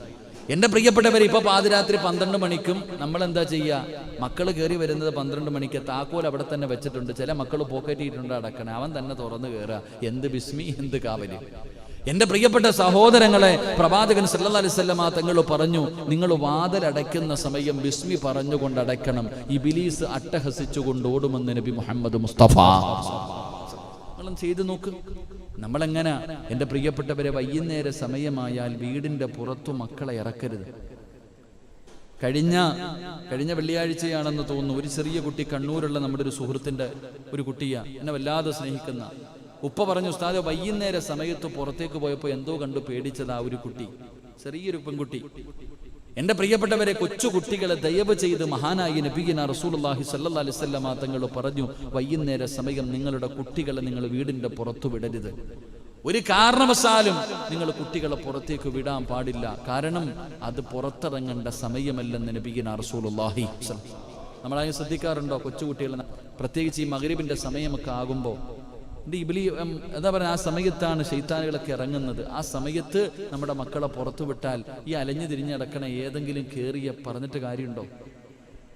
Speaker 1: എൻ്റെ പ്രിയപ്പെട്ടവരെ, ഇപ്പൊ പാതിരാത്രി 12 മണിക്കും നമ്മൾ എന്താ ചെയ്യുക? മക്കൾ കയറി വരുന്നത് 12 മണിക്ക്, താക്കോൽ അവിടെ തന്നെ വെച്ചിട്ടുണ്ട്. ചില മക്കൾ പോക്കറ്റിട്ടുണ്ട് അടക്കണേ, അവൻ തന്നെ തുറന്നു കയറുക. എന്ത് ബിസ്മി, എന്ത് കാവല്! എൻ്റെ പ്രിയപ്പെട്ട സഹോദരങ്ങളെ, പ്രവാചകൻ സല്ലല്ലാഹു അലൈഹി വസല്ലമ തങ്ങൾ പറഞ്ഞു, നിങ്ങൾ വാതിലടയ്ക്കുന്ന സമയം ബിസ്മി പറഞ്ഞുകൊണ്ട് അടയ്ക്കണം. ഇബ്ലീസ് അട്ടഹസിച്ചുകൊണ്ട് ഓടുമെന്ന് നബി മുഹമ്മദ് മുസ്തഫ. നിങ്ങളും ചെയ്തു നോക്ക്. നമ്മളെങ്ങനെ? എൻ്റെ പ്രിയപ്പെട്ടവരെ, വൈകുന്നേര സമയമായാൽ വീടിൻ്റെ പുറത്തു മക്കളെ ഇറക്കരുത്. കഴിഞ്ഞ വെള്ളിയാഴ്ചയാണെന്ന് തോന്നുന്നു, ഒരു ചെറിയ കുട്ടി, കണ്ണൂരുള്ള നമ്മുടെ ഒരു സുഹൃത്തിൻ്റെ ഒരു കുട്ടിയാ, എന്നെ വല്ലാതെ സ്നേഹിക്കുന്ന ഉപ്പ പറഞ്ഞു, ഉസ്താദ് വൈകുന്നേര സമയത്ത് പുറത്തേക്ക് പോയപ്പോൾ എന്തോ കണ്ടു പേടിച്ചതാ ഒരു കുട്ടി, ചെറിയൊരു പെൺകുട്ടി. എൻ്റെ പ്രിയപ്പെട്ടവരെ, കൊച്ചു കുട്ടികളെ ദയവ് ചെയ്ത് മഹാനായ നബിയിന റസൂലുള്ളാഹി സ്വല്ലല്ലാഹു അലൈഹി വസല്ലം തങ്ങൾ പറഞ്ഞു, വൈകുന്നേര സമയം നിങ്ങളുടെ കുട്ടികളെ നിങ്ങൾ വീടിൻ്റെ പുറത്തു വിടരുത്. ഒരു കാരണവശാലും നിങ്ങൾ കുട്ടികളെ പുറത്തേക്ക് വിടാൻ പാടില്ല. കാരണം അത് പുറത്തിറങ്ങേണ്ട സമയമല്ലെന്ന് നബിയിന റസൂലുള്ളാഹി. നമ്മളതിനെ ശ്രദ്ധിക്കാറുണ്ടോ? കൊച്ചുകുട്ടികളെ പ്രത്യേകിച്ച് ഈ മഗ്രിബിന്റെ സമയമൊക്കെ ആകുമ്പോൾ എന്താ പറയുക, ആ സമയത്താണ് ശൈത്താനുകളൊക്കെ ഇറങ്ങുന്നത്. ആ സമയത്ത് നമ്മുടെ മക്കളെ പുറത്തു വിട്ടാൽ ഈ അലഞ്ഞു തിരിഞ്ഞ് നടക്കണ ഏതെങ്കിലും കേറിയ പറഞ്ഞിട്ട് കാര്യമുണ്ടോ?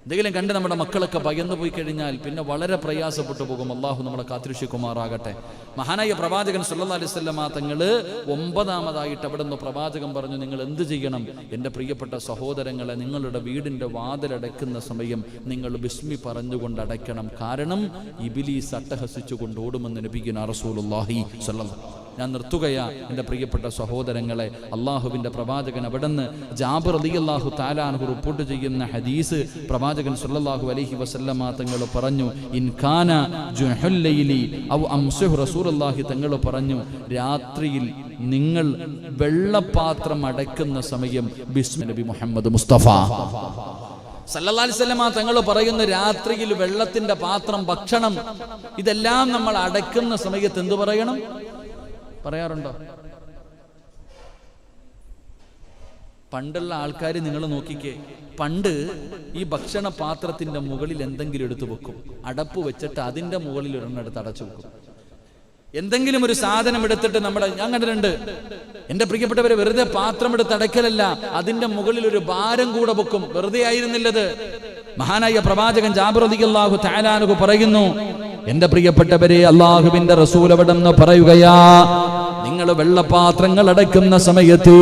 Speaker 1: എന്തെങ്കിലും കണ്ട് നമ്മുടെ മക്കളൊക്കെ ഭയന്നു പോയി കഴിഞ്ഞാൽ പിന്നെ വളരെ പ്രയാസപ്പെട്ടു പോകും. അള്ളാഹു നമ്മളെ കാത്തിരക്ഷിക്കുമാറാകട്ടെ. മഹാനായ പ്രവാചകൻ സല്ലല്ലാഹു അലൈഹി വസല്ലമ തങ്ങള് 9ാമതായിട്ട് അവിടെ നിന്ന് പ്രവാചകൻ പറഞ്ഞു, നിങ്ങൾ എന്ത് ചെയ്യണം? എൻ്റെ പ്രിയപ്പെട്ട സഹോദരങ്ങളെ, നിങ്ങളുടെ വീടിൻ്റെ വാതിലടയ്ക്കുന്ന സമയം നിങ്ങൾ ബിസ്മി പറഞ്ഞുകൊണ്ട് അടയ്ക്കണം. കാരണം ഇബ്ലീസ് അട്ടഹസിച്ചുകൊണ്ട് ഓടുമെന്ന് നബിയുനാ റസൂലുള്ളാഹി സ്വല്ലല്ലാഹു. ഞാൻ നിർത്തുകയാ എൻ്റെ പ്രിയപ്പെട്ട സഹോദരങ്ങളെ. അള്ളാഹുവിൻ്റെ പ്രവാചകൻ അവിടുന്ന് ജാബിർ റളിയല്ലാഹു തആല അൻഹു റിപ്പോർട്ട് ചെയ്യുന്ന ഹദീസ്, പ്രവാചകൻ സല്ലല്ലാഹു അലൈഹി വസല്ലമ തങ്ങൾ പറഞ്ഞു, ഇൻ കാന ജുഹുൽ ലൈലി ഔ അംസുഹു റസൂലുള്ളാഹി തങ്ങൾ പറഞ്ഞു, രാത്രിയിൽ നിങ്ങൾ വെള്ളപാത്രം അടയ്ക്കുന്ന സമയം ബിസ്മി നബി മുഹമ്മദ് മുസ്തഫ സല്ലല്ലാഹു അലൈഹി വസല്ലമ തങ്ങൾ പറയുന്ന രാത്രിയിൽ വെള്ളത്തിന്റെ പാത്രം, ഭക്ഷണം, ഇതെല്ലാം നമ്മൾ അടയ്ക്കുന്ന സമയത്ത് എന്തു പറയണം? പറയാറുണ്ടോ? പണ്ടുള്ള ആൾക്കാർ നിങ്ങൾ നോക്കിക്കേ, പണ്ട് ഈ ഭക്ഷണ പാത്രത്തിന്റെ മുകളിൽ എന്തെങ്കിലും എടുത്തു വെക്കും, അടപ്പ് വെച്ചിട്ട് അതിന്റെ മുകളിൽ ഒരെണ്ണെടുത്ത് അടച്ചു വെക്കും. എന്തെങ്കിലും ഒരു സാധനം എടുത്തിട്ട് ഞാൻ കണ്ടിട്ടുണ്ട്. എന്റെ പ്രിയപ്പെട്ടവരെ, വെറുതെ പാത്രം എടുത്ത് അടയ്ക്കലല്ല, അതിന്റെ മുകളിൽ ഒരു ഭാരം കൂടെ വെക്കും. വെറുതെ ആയിരുന്നില്ലത്. മഹാനായ പ്രവാചകൻ ജാബിർ റളിയല്ലാഹു തആല അൻഹു പറയുന്നു, എന്റെ പ്രിയപ്പെട്ടവരെ, അല്ലാഹുവിന്റെ റസൂൽ അവിടുന്ന് പറയുകയാ, നിങ്ങൾ വെള്ളപാത്രങ്ങൾ അടയ്ക്കുന്ന സമയത്ത്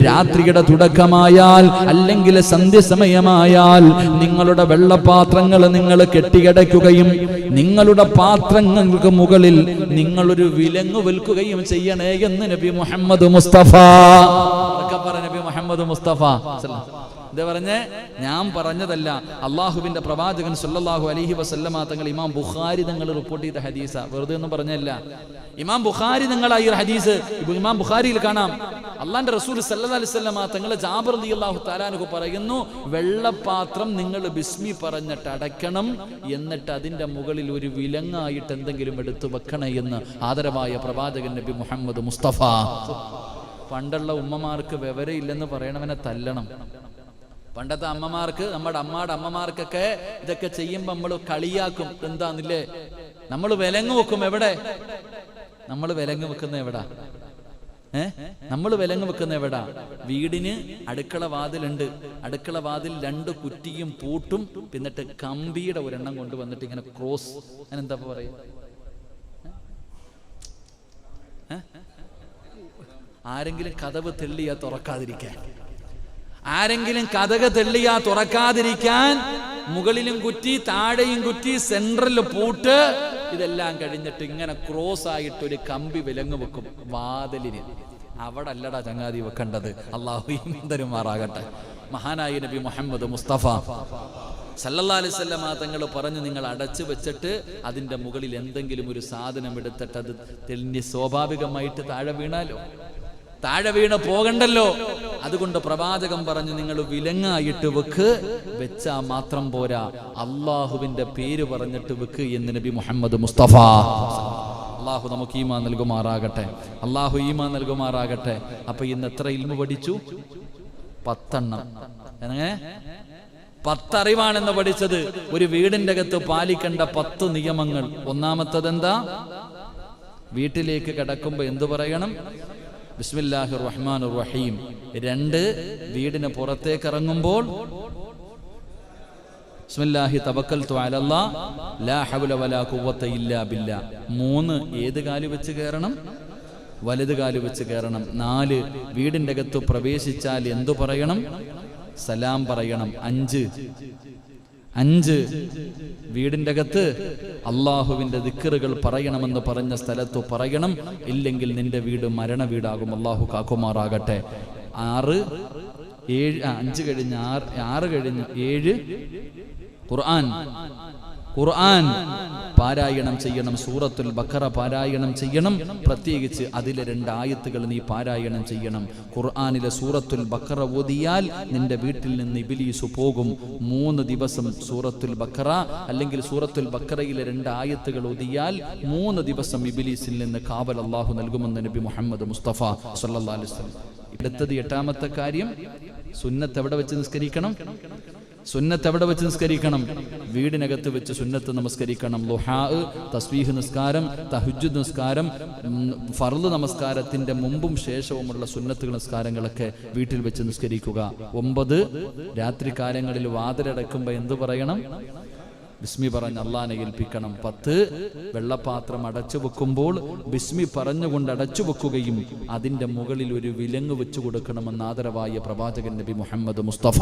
Speaker 1: രാത്രിയുടെ തുടക്കമായാൽ അല്ലെങ്കിൽ സന്ധ്യസമയമായാൽ നിങ്ങളുടെ വെള്ളപാത്രങ്ങൾ നിങ്ങൾ കെട്ടിയടയ്ക്കുകയും നിങ്ങളുടെ പാത്രങ്ങൾക്ക് മുകളിൽ നിങ്ങളൊരു വിലങ്ങ് വിൽക്കുകയും ചെയ്യണേ എന്ന് നബി മുഹമ്മദ് മുസ്തഫ. നബി മുഹമ്മദ് മുസ്തഫ എന്താ പറഞ്ഞേ? ഞാൻ പറഞ്ഞതല്ല, അള്ളാഹുവിന്റെ പ്രവാചകൻ സല്ലല്ലാഹു അലൈഹി വസല്ലമ തങ്ങൾ, ഇമാം ബുഖാരി തങ്ങൾ റിപ്പോർട്ട് ചെയ്ത ഹദീസ, വെറുതെ ഒന്നും പറഞ്ഞല്ല. ഇമാം ബുഖാരി തങ്ങളായി ഒരു ഹദീസ് ഇമാം ബുഖാരിയിൽ കാണാം. അള്ളാന്റെ റസൂൽ സല്ലല്ലാഹു അലൈഹി വസല്ലമ തങ്ങൾ ജാബിർ റളിയല്ലാഹു തആല അൻഹു പറയുന്നു, വെള്ളപാത്രം നിങ്ങൾ ബിസ്മി പറഞ്ഞിട്ട് അടയ്ക്കണം, എന്നിട്ട് അതിന്റെ മുകളിൽ ഒരു വിലങ്ങായിട്ട് എന്തെങ്കിലും എടുത്തു വെക്കണേ എന്ന് ആദരവായ പ്രവാചകൻ നബി മുഹമ്മദ് മുസ്തഫ. പണ്ടുള്ള ഉമ്മമാർക്ക് വിവരമില്ലെന്ന് പറയണവനെ തല്ലണം. പണ്ടത്തെ അമ്മമാർക്ക്, നമ്മുടെ അമ്മമാർക്കൊക്കെ ഇതൊക്കെ ചെയ്യുമ്പോൾ നമ്മൾ കളിയാക്കും. എന്താന്നില്ലേ? നമ്മൾ വിലങ്ങ് വെക്കും. എവിടെ നമ്മൾ വിലങ്ങ് വെക്കുന്ന? എവിടാ നമ്മൾ വിലങ്ങ് വെക്കുന്ന? എവിടാ? വീടിന് അടുക്കള വാതിലുണ്ട്. അടുക്കള വാതിൽ 2 കുറ്റിയും പൂട്ടും, എന്നിട്ട് കമ്പിയുടെ ഒരെണ്ണം കൊണ്ടുവന്നിട്ട് ഇങ്ങനെ ക്രോസ്, അതിനെന്താ പറയാ? ആരെങ്കിലും കതവ് തെള്ളിയാ തുറക്കാതിരിക്കാൻ, ആരെങ്കിലും കതക് തെള്ളിയാ തുറക്കാതിരിക്കാൻ മുകളിലും കുറ്റി, താഴെയും കുറ്റി, സെൻട്രലിൽ പൂട്ട്, ഇതെല്ലാം കഴിഞ്ഞിട്ട് ഇങ്ങനെ ക്രോസ് ആയിട്ട് ഒരു കമ്പി വിലങ്ങ് വെക്കും വാതിലിന്. അവിടെ അല്ലടാ ചങ്ങാതി വെക്കേണ്ടത്. അല്ലാഹു ഈമാൻ തരുമാറാകട്ടെ. മഹാനായ നബി മുഹമ്മദ് മുസ്തഫ സല്ലല്ലാഹു അലൈഹി വസല്ലം തങ്ങൾ പറഞ്ഞു, നിങ്ങൾ അടച്ചു വെച്ചിട്ട് അതിൻ്റെ മുകളിൽ എന്തെങ്കിലും ഒരു സാധനം എടുത്തിട്ട് അത് തെളിഞ്ഞ് സ്വാഭാവികമായിട്ട് താഴെ വീണാലോ, താഴെ വീണ് പോകണ്ടല്ലോ. അതുകൊണ്ട് പ്രവാചകൻ പറഞ്ഞു, നിങ്ങൾ വിലങ്ങായിട്ട് വെച്ചാ മാത്രം പോരാ, അള്ളാഹുവിന്റെ പേര് പറഞ്ഞിട്ട് വെക്ക് എന്ന് നബി മുഹമ്മദ് മുസ്തഫ. അള്ളാഹു നമുക്ക് ഈമാൻ നൽകുമാറാകട്ടെ, അള്ളാഹു ഈമാൻ നൽകുമാറാകട്ടെ. അപ്പൊ ഇന്ന് എത്ര ഇൽമു പഠിച്ചു? 10 എണ്ണം. എങ്ങനെ? 10 അറിവാണെന്ന് പഠിച്ചത്. ഒരു വീടിന്റെ അകത്ത് പാലിക്കേണ്ട 10 നിയമങ്ങൾ. ഒന്നാമത്തത് എന്താ? വീട്ടിലേക്ക് കടക്കുമ്പോ എന്തു പറയണം? ബിസ്മില്ലാഹിർ റഹ്മാനിർ റഹീം. 2, വീടിന് പുറത്തേക്ക് ഇറങ്ങുമ്പോൾ ബിസ്മില്ലാഹി തവക്കൽതു അലല്ലാഹ് ലാ ഹൗല വലാ ഖുവത ഇല്ലാ ബില്ലാ. 3, ഏത് കാല് വെച്ച് കയറണം? വലത് കാല് വെച്ച് കയറണം. 4, വീടിന്റെ അകത്ത് പ്രവേശിച്ചാൽ എന്തു പറയണം? സലാം പറയണം. 5, വീടിന്റെ അകത്ത് അള്ളാഹുവിന്റെ ദിക്റുകൾ പറയണമെന്ന് പറഞ്ഞ സ്ഥലത്ത് പറയണം, ഇല്ലെങ്കിൽ നിന്റെ വീട് മരണ വീടാകും. അള്ളാഹു കാക്കുമാറാകട്ടെ. 6, 7, 5 കഴിഞ്ഞ് 6 കഴിഞ്ഞ് 7 ഖുർആൻ പാരായണം ചെയ്യണം. സൂറത്തുൽ ബഖറ പാരായണം ചെയ്യണം. പ്രത്യേകിച്ച് അതിലെ 2 ആയത്തുകൾ നീ പാരായണം ചെയ്യണം. ഖുർആനിലെ സൂറത്തുൽ ബഖറ ഓതിയാൽ നിന്റെ വീട്ടിൽ നിന്ന് ഇബ്ലീസ് പോകും. 3 ദിവസം സൂറത്തുൽ ബഖറ അല്ലെങ്കിൽ സൂറത്തുൽ ബഖറയിലെ 2 ആയത്തുകൾ ഓതിയാൽ 3 ദിവസം ഇബ്ലീസിൽ നിന്ന് കാവൽ അല്ലാഹു നൽകുമെന്ന് നബി മുഹമ്മദ് മുസ്തഫ സല്ലല്ലാഹു അലൈഹി വസല്ലം. അടുത്തത് 8ാമത്തെ കാര്യം, സുന്നത്ത് എവിടെ വെച്ച് നിസ്കരിക്കണം? സുന്നത്ത് എവിടെ വെച്ച് നിസ്കരിക്കണം? വീടിനകത്ത് വെച്ച് സുന്നത്ത് നമസ്കരിക്കണം. ളുഹാ, തസ്ബീഹ് നിസ്കാരം, തഹജ്ജുദ് നിസ്കാരം, ഫർള് നമസ്കാരത്തിന്റെ മുമ്പും ശേഷവുമുള്ള സുന്നത്തുകൾ നിസ്കാരങ്ങളൊക്കെ വീട്ടിൽ വെച്ച് നിസ്കരിക്കുക. 9, രാത്രി കാലങ്ങളിൽ വാതിലടക്കുമ്പോൾ എന്തു പറയണം? ബിസ്മി പറഞ്ഞ് അള്ളാനെ ഏൽപ്പിക്കണം. 10, വെള്ളപാത്രം അടച്ചു വെക്കുമ്പോൾ ബിസ്മി പറഞ്ഞുകൊണ്ട് അടച്ചു വെക്കുകയും അതിന്റെ മുകളിൽ ഒരു വിലങ്ങ് വെച്ചു കൊടുക്കണമെന്ന് ആദരവായ പ്രവാചകൻ നബി മുഹമ്മദ് മുസ്തഫ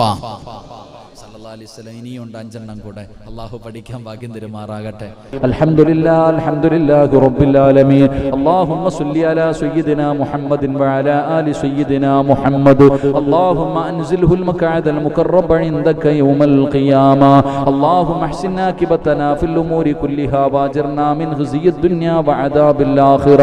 Speaker 1: സല്ലല്ലാഹു അലൈഹി വസല്ലം. ഇനിയുണ്ട് 5 എണ്ണം കൂടെ. അള്ളാഹു പഠിക്കാൻ ഭാഗ്യം തരുമാറാകട്ടെ. അൽഹംദുലില്ലാഹി അൽഹംദുലില്ലാഹി റബ്ബിൽ ആലമീൻ. അല്ലാഹുമ്മ സ്വല്ലി അലാ സയ്യിദിനാ മുഹമ്മദിൻ വഅലാ ആലി സയ്യിദിനാ മുഹമ്മദ്. അല്ലാഹുമ്മ അൻസിൽഹുൽ മഖഅദൽ മുഖറബ ഇൻദക യൗമൽ ഖിയാമ. അല്ലാഹുമ്മ അഹ്സിൻ ആകിബതനാ ഫിൽ ഉമൂരി കുല്ലിഹാ വഅജിർനാ മിൻ ഖിസിയ്യിദ് ദുനിയാ വഅദാബിൽ ആഖിറ.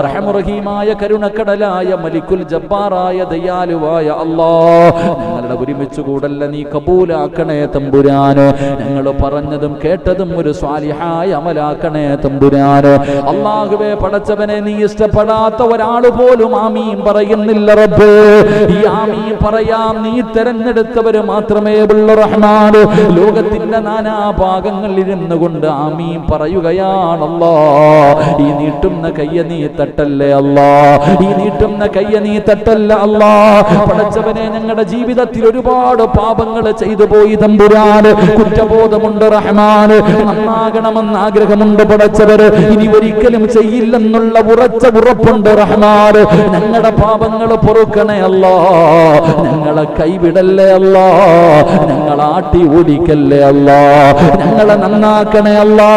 Speaker 1: റഹ്മ റഹീമായ കരുണക്കടലായ മലിക്കുൽ ജബ്ബാറായ ദയാലുവായ അല്ലാഹ്, ഞങ്ങളുടെ ഒരുമിച്ച് കൂടല്ല നീ കബൂലാക്കണേ തമ്പുരാന്. ഞങ്ങൾ പറഞ്ഞതും കേട്ടതും ഒരു സ്വാലിഹായ അമലാക്കണേ തമ്പുരാന്. അല്ലാഹുവേ, പടച്ചവനെ, നീ ഇഷ്ടപ്പെടാത്ത ഒരാൾ പോലും ആമീൻ പറയുന്നില്ല റബ്ബേ. ഈ ആമീൻ പറയാം നീ തെരഞ്ഞെടുത്തവര് മാത്രമേ ഉള്ളൂ റഹ്മാന്. ലോകത്തിന്റെ നാനാഭാഗങ്ങളിൽ ഇരുന്നു കൊണ്ട് ആമീൻ പറയുകയാണല്ലോ. ഈ നീട്ടുന്ന കയ്യ നീ തട്ടല്ലേ അല്ലാ, ഈ നീട്ടുന്ന കയ്യ നീ തട്ടല്ല അല്ലാ. പടച്ചവനെ, ഞങ്ങളുടെ ജീവിതത്തിൽ ഒരുപാട് പാപങ്ങൾ ചെയ്തു പോയി തമ്പുരാന്. കുറ്റബോധമുണ്ട് റഹ്മാന്. നന്നാകണമെന്ന് ആഗ്രഹമുണ്ട് പടച്ചവര്. ഇനി ഒരിക്കലും ചെയ്യില്ലെന്നുള്ള ഉറപ്പുണ്ട് റഹ്മാന്. ഞങ്ങളുടെ പാപങ്ങൾ പൊറുക്കണേ അല്ലാ. ഞങ്ങളെ കൈവിടല്ലേ അല്ലാ. ഞങ്ങളെ ആട്ടി ഓടിക്കല്ലേ അല്ലാ. ഞങ്ങളെ നന്നാക്കണേ അല്ലാ.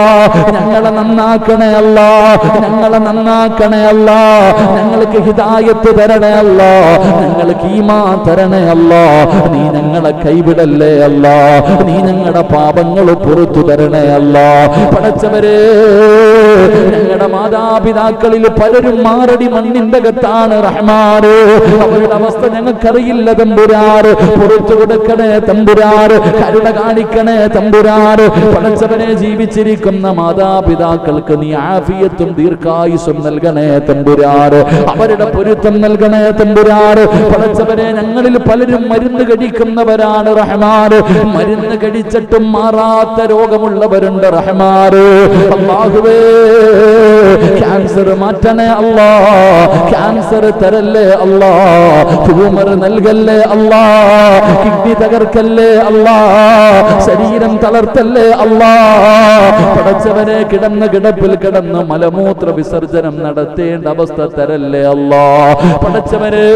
Speaker 1: ഞങ്ങളെ നന്നാക്കണേ അല്ലാ. ഞങ്ങളെ നന്നാക്കണേ അല്ലാ. ഞങ്ങൾക്ക് ഹിദായത്ത് തരണേ അല്ലാ. ഞങ്ങൾക്ക് ഈമാൻ തരണേ അല്ലാ. നീ ഞങ്ങളെ കൈവിടല്ലേ അല്ലാ. നീ ഞങ്ങളുടെ പാപങ്ങൾ പുറത്തു തരണേ അല്ലാ. പടച്ചവരെ, ഞങ്ങളുടെ മാതാപിതാക്കളിൽ പലരും മാറടി മണ്ണിന്റെ അകത്താണ് റഹ്മാന്. അവരുടെ അവസ്ഥ ഞങ്ങൾക്കറിയില്ല തമ്പുരാന്. പുറത്തു കൊടുക്കണേ തമ്പുരാന്. കരുണ കാണിക്കണേ തമ്പുരാന്. പടച്ചവനെ, ജീവിച്ചിരിക്കുന്ന മാതാപിതാക്കൾക്ക് നീ ആഫിയത്തും ദീർഘായുസ്സും നൽകണേ തമ്പുരാന്. അവരുടെ പൊരുത്തം നൽകണേ തമ്പുരാന്. പടച്ചവനെ, ഞങ്ങളിൽ പലരും മരുന്ന് കഴിക്കുന്നവരാണ് റഹ്മാന്. മരുന്ന് കഴിച്ചിട്ടും മാറാത്ത രോഗമുള്ളവരുണ്ട് റഹ്മാന്. അല്ലാഹുവേ, ക്യാൻസർ മാറ്റണേ അല്ലാ. ക്യാൻസർ തരല്ലേ അല്ലാ. ട്യൂമർ നൽകല്ലേ അല്ലാ. കിഡ്നി തകർക്കല്ലേ അല്ലാ. ശരീരം തളർത്തല്ലേ അല്ലാ. പടച്ചവനെ, കിടന്ന കിടപ്പിൽ കിടന്ന് മലമൂത്ര വിസർജനം നടത്തേണ്ട അവസ്ഥ തരല്ലേ അല്ലാ. പടച്ചവനെ,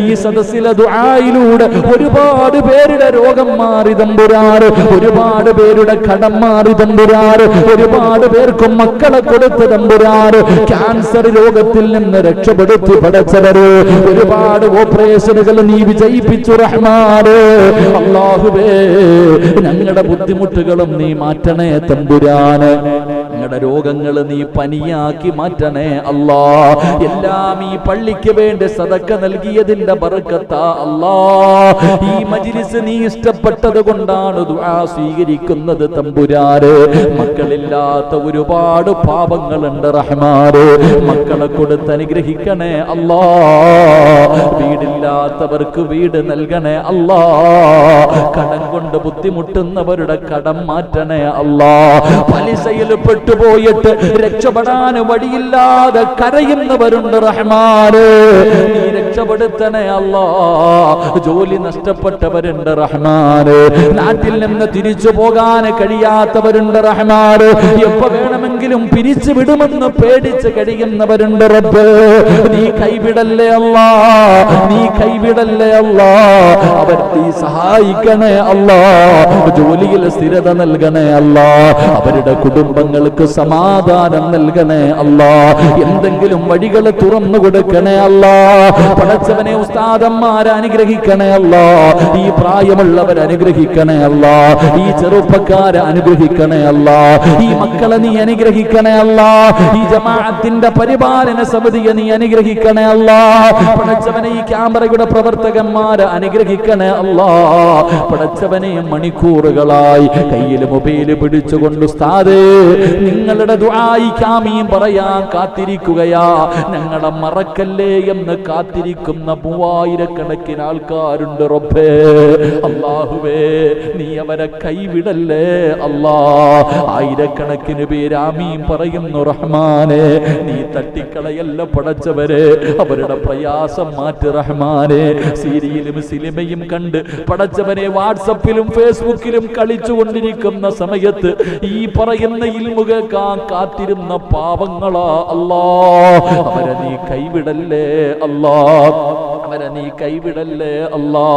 Speaker 1: ഈ സദസ്സിലെ ദുആയിലൂടെ ഒരുപാട് പേര്
Speaker 2: പേരുടെ രോഗം മാറി തമ്പുരാൻ, ഒരുപാട് പേരുടെ കടം മാറി തമ്പുരാൻ, ഒരുപാട് പേർക്കും മക്കളെ കൊടുത്ത് തമ്പുരാൻ, ക്യാൻസർ രോഗത്തിൽ നിന്ന് രക്ഷപ്പെടുത്തി പടച്ചവര്, ഒരുപാട് ഓപ്പറേഷനുകൾ നീ വിജയിപ്പിച്ചു റഹ്മാന്. അല്ലാഹുവേ ഞങ്ങളുടെ ബുദ്ധിമുട്ടുകളും നീ മാറ്റണേ തമ്പുരാന്, ഞങ്ങളുടെ രോഗങ്ങൾ നീ പനിയാക്കി മാറ്റണേ അല്ലാ. എല്ലാം ഈ പള്ളിക്ക് വേണ്ടി സദക്ക നൽകിയതിന്റെ ബർക്കത്താ അല്ലാ. ഈ മജ്ലിസ് നീ ഇഷ്ടപ്പെട്ടത് കൊണ്ടാണ് ദുആ സ്വീകരിക്കുന്നത് തമ്പുരാന്. മക്കളില്ലാത്ത ഒരുപാട് പാപങ്ങളുണ്ട് റഹ്മാന്, മക്കളെ കൊടുത്ത് അനുഗ്രഹിക്കണേ അല്ലാ. വീടില്ലാത്തവർക്ക് വീട് നൽകണേ അല്ലാ. കടം കൊണ്ട് ബുദ്ധിമുട്ടുന്നവരുടെ കടം മാറ്റണേ അല്ലാ. പലിശയിൽ പെട്ടുപോയിട്ട് രക്ഷപ്പെടാൻ വഴിയില്ലാതെ കരയുന്നവരുണ്ട് റഹ്മാന്, നീ രക്ഷപ്പെടുത്തണേ അല്ലാ. ജോലി നഷ്ടപ്പെട്ടവരുണ്ട് റഹ്മാന്, നാട്ടിൽ നിന്ന് തിരിച്ചു പോകാൻ കഴിയാത്തവരുണ്ട് റഹ്മാന്, എപ്പോ വേണമെങ്കിലും പിരിച്ചു വിടുമെന്ന് പേടിച്ച് കഴിയുന്നവരുണ്ട് റബ്ബ്. നീ കൈവിടല്ലേ അല്ലാ, നീ കൈവിടല്ലേ അല്ലാ. അവരെ നീ സഹായിക്കണേ അല്ലാ. ജോലിയിൽ സ്ഥിരത നൽകണേ അല്ലാ. അവരുടെ കുടുംബങ്ങൾക്ക് സമാധാനം നൽകണേ അല്ലാ. എന്തെങ്കിലും വഴികൾ തുറന്നു കൊടുക്കണേ അല്ലാ. പടച്ചവനെ ഉസ്താദന്മാരെ അനുഗ്രഹിക്കണേ അല്ലാ. ഈ പ്രായമുള്ളവരെ അനുഗ്രഹിക്കണേ അല്ലാ. ഈ ചെറുപ്പക്കാരെ അനുഗ്രഹിക്കണേ അല്ലാ. ഈ മക്കളെ നീ അനുഗ്രഹിക്കണേ അല്ലാ. ഈ ജമാഅത്തിന്റെ പരിപാലന സമിതിയെ നീ അനുഗ്രഹിക്കണേ അല്ലാ. പടച്ചവനെ ഈ ക്യാമറയുടെ പ്രവർത്തകന്മാരെ അനുഗ്രഹിക്കണേ അല്ലാ. പടച്ചവനെ മണിക്കൂറുകളായി കയ്യിൽ മൊബൈൽ പിടിച്ചുകൊണ്ട് ഉസ്താദേ നിങ്ങളുടെ ദുആയിക്ക് ആമീൻ പറയാൻ കാത്തിരിക്കുകയാ, ഞങ്ങളെ മറക്കല്ലേ എന്ന് കാത്തിരിക്കുന്ന 3000 കണക്കിന് ആൾക്കാരുണ്ട് റബ്ബേ. അല്ലാഹുവേ നീ അവരെ കൈവിടല്ലേ അല്ലാ. 1000കണക്കിന് പേര് ആമീൻ പറയുന്നു റഹ്മാനെ. നീ തട്ടിക്കളയല്ല പടച്ചവരെ, അവരുടെ പ്രയാസം മാറ്റി റഹ്മാനെ. സീരിയലും സിനിമയും കണ്ട് പടച്ചവനെ വാട്സപ്പിലും ഫേസ്ബുക്കിലും കളിച്ചുകൊണ്ടിരിക്കുന്ന സമയത്ത് ഈ പറയുന്ന ഇൽമു കേൾക്കാൻ കാത്തിരുന്ന പാവങ്ങളാ അല്ലാ. അവരെ നീ കൈവിടല്ലേ അല്ലാ, അവരെ നീ കൈവിടല്ലേ അല്ലാ.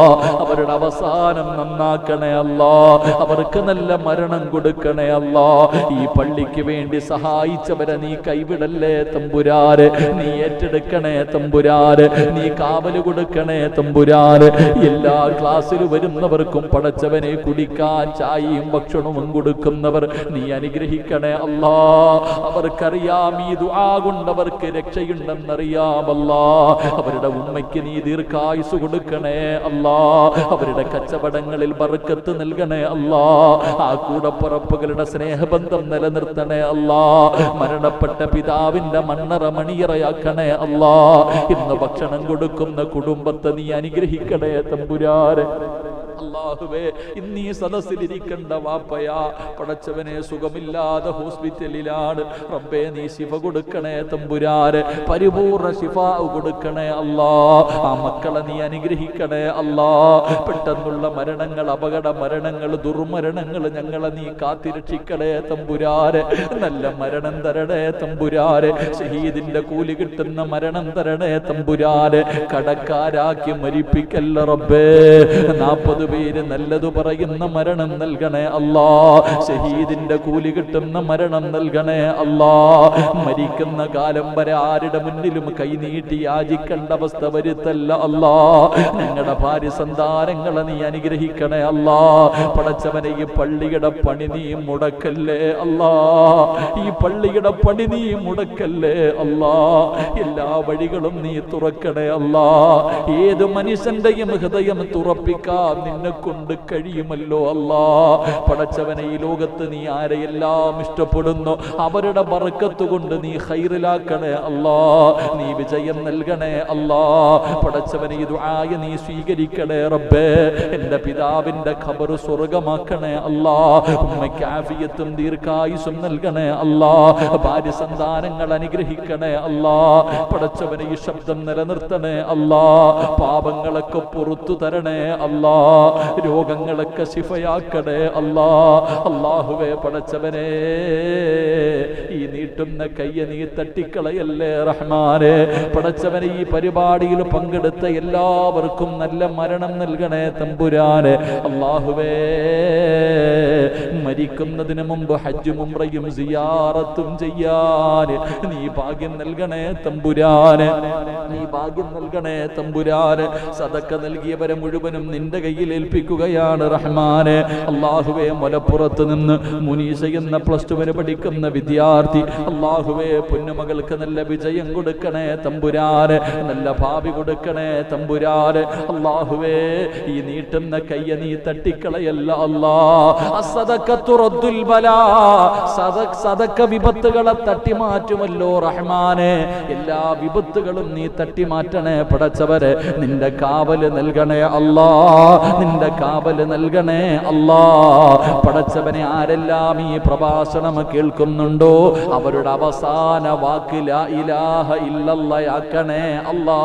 Speaker 2: അവരുടെ അവസാനം നന്നാക്കണേ അല്ലാ. അവർക്ക് നല്ല മരണം കൊടുക്കണേ അല്ലാ. ഈ പള്ളിക്ക് വേണ്ടി സഹായിച്ചവരെ നീ കൈവിടല്ലേ തമ്പുരാന്. നീ ഏറ്റെടുക്കണേ തമ്പുരാന്. നീ കാവല് കൊടുക്കണേ തമ്പുരാന്. എല്ലാ ക്ലാസ്സിൽ വരുന്നവർക്കും പടച്ചവനെ കുടിക്കാൻ ചായയും ഭക്ഷണവും കൊടുക്കുന്നവർ നീ അനുഗ്രഹിക്കണേ അല്ലാ. അവർക്കറിയാം ഈ ദുആ കൊണ്ടവർക്ക് രക്ഷയുണ്ടെന്നറിയാമല്ലാ. അവരുടെ ഉമ്മയ്ക്ക് നീ ദീർഘായുസ് കൊടുക്കണേ അല്ലാ. അവരുടെ കച്ചവടങ്ങളിൽ ബർക്കത്ത് നൽകണേ അല്ലാ. ആ കൂടപ്പുറപ്പുകളുടെ സ്നേഹബന്ധം നിലനിർത്തണേ അല്ലാ. മരണപ്പെട്ട പിതാവിന്റെ മണ്ണറ മണിയറയാക്കണേ അല്ലാ. ഇന്ന് ഭക്ഷണം കൊടുക്കുന്ന കുടുംബത്തെ നീ അനുഗ്രഹിക്കണേ തമ്പുരാനെ. അല്ലാഹുവേ ഇന്ന് ഈ സദസ്സിലിരിക്കേണ്ട വാപ്പയാ പടച്ചവനെ സുഖമില്ലാതെ ഹോസ്പിറ്റലിലാണ് റബ്ബേ. നീ ശിഫ കൊടുക്കണേ തമ്പുരാനെ, പരിപൂർണ ശിഫ കൊടുക്കണേ അല്ലാ. ആ മക്കളെ നീ അനുഗ്രഹിക്കണേ അല്ലാ. പെട്ടെന്നുള്ള മരണങ്ങൾ, അപകട മരണങ്ങൾ, ദുർമരണങ്ങൾ ഞങ്ങളെ നീ കാത്തിരക്ഷിക്കണേ തമ്പുരാനെ. നല്ല മരണം തരണേ തമ്പുരാനെ. ഷഹീദിന്റെ കൂലി കിട്ടുന്ന മരണം തരണേ തമ്പുരാനെ. കടക്കാരാക്കി മരിപ്പിക്കല്ല റബ്ബേ. 40 പേര് നല്ലതു പറയുന്ന മരണം നൽകണേ അല്ലാ. ഷഹീദിന്റെ കൂലി കിട്ടുന്ന മരണം നൽകണേ അല്ലാ. മരിക്കുന്ന കാലം വരെ ആരുടെ മുന്നിലും കൈനീട്ടി യാചിക്കേണ്ട അവസ്ഥ വരുത്തല്ല അല്ലാ. ഞങ്ങളുടെ ഭാര്യ സന്താനങ്ങളെ നീ അനുഗ്രഹിക്കണേ അല്ലാ. പടച്ചവനെ ഈ പള്ളിയുടെ പണി നീ മുടക്കല്ലേ അല്ലാ. ഈ പള്ളിയുടെ പണി നീ മുടക്കല്ലേ അല്ലാ. എല്ലാ വഴികളും നീ തുറക്കണേ അല്ലാ. ഏത് മനുഷ്യന്റെയും ഹൃദയം തുറപ്പിക്കാൻ നിന്നെ കൊണ്ട് കഴിയുമല്ലോ അല്ലാ. പടച്ചവനെ ഈ ലോകത്ത് നീ ആരെയെല്ലാം ഇഷ്ടപ്പെടുന്നു അവരുടെ ബർക്കത്ത് കൊണ്ട് നീ ഖൈറിലാക്കണേ അല്ലാ. നീ വിജയം നൽകണേ അല്ലാ. പടച്ചവനെ ഈ ദുആ നീ സ്വീകരിക്കണേ റബ്ബേ. എൻ്റെ പിതാവിൻ്റെ ഖബർ സ്വർഗമാക്കണേ അല്ലാ. ഉമ്മയ്ക്ക് ആഫിയത്തും ദീർഘായുസ്സും നൽകണേ അല്ലാ. ഭാര്യ സന്താനങ്ങൾ അനുഗ്രഹിക്കണേ അല്ലാ. പടച്ചവനെ ഈ ശബ്ദം നിലനിർത്തണേ അല്ലാ. പാപങ്ങളൊക്കെ പുറത്തു തരണേ അല്ലാ. രോഗങ്ങളൊക്കെ ശിഫയാക്കണേ അല്ലാ. അല്ലാഹുവേ പടച്ചവനെ, ഈ നീട്ടുന്ന കയ്യ നീ തട്ടിക്കളയല്ലേ റഹ്മാനെ. പടച്ചവനെ, ഈ പരിപാടിയിൽ പങ്കെടുത്ത എല്ലാവർക്കും നല്ല മരണം നൽകണേ തമ്പുരാനെ. അല്ലാഹുവേ, മരിക്കുന്നതിന് മുമ്പ് ഹജ്ജും ഉംറയും സിയാറത്തും ചെയ്യാൻ നീ ഭാഗ്യം നൽകണേ തമ്പുരാനെ. നീ ഭാഗ്യം നൽകണേ തമ്പുരാനെ. സദക്ക നൽകിയവരെ മുഴുവനും നിന്റെ കയ്യിൽ ഏൽപ്പിക്കുകയാണ് റഹ്മാനെ. അല്ലാഹുവേ, മലപ്പുറത്ത് നിന്ന് മുനീസ എന്ന +2 വരെ പഠിക്കുന്ന വിദ്യാർത്ഥി, അല്ലാഹുവേ പൊന്നുമകൾക്ക് നല്ല വിജയം കൊടുക്കണേ തമ്പുരാനെ. നല്ല ഭാവി കൊടുക്കണേ തമ്പുരാനെ. അല്ലാഹുവേ, ഈ നീട്ടുന്ന കയ്യ നീ തട്ടിക്കളയല്ല അല്ലാ. അസ്സദഖത്തു റദ്ദുൽ ബലാ. സദക്ക വിപത്തുകളെ തട്ടിമാറ്റുമല്ലോ റഹ്മാനെ. എല്ലാ വിപത്തുകളും നീ തട്ടിമാറ്റണേ പടച്ചവരെ. നിന്റെ കാവല് നൽകണേ അല്ലാ. നിന്റെ കാവല് നൽകണേ അല്ലാ. പടച്ചവനെ, ആരെല്ലാം ഈ പ്രഭാഷണം കേൾക്കുന്നുണ്ടോ അവരുടെ അവസാന വാക്ക് ലാ ഇലാഹ ഇല്ലല്ലാഹ് അല്ലാ.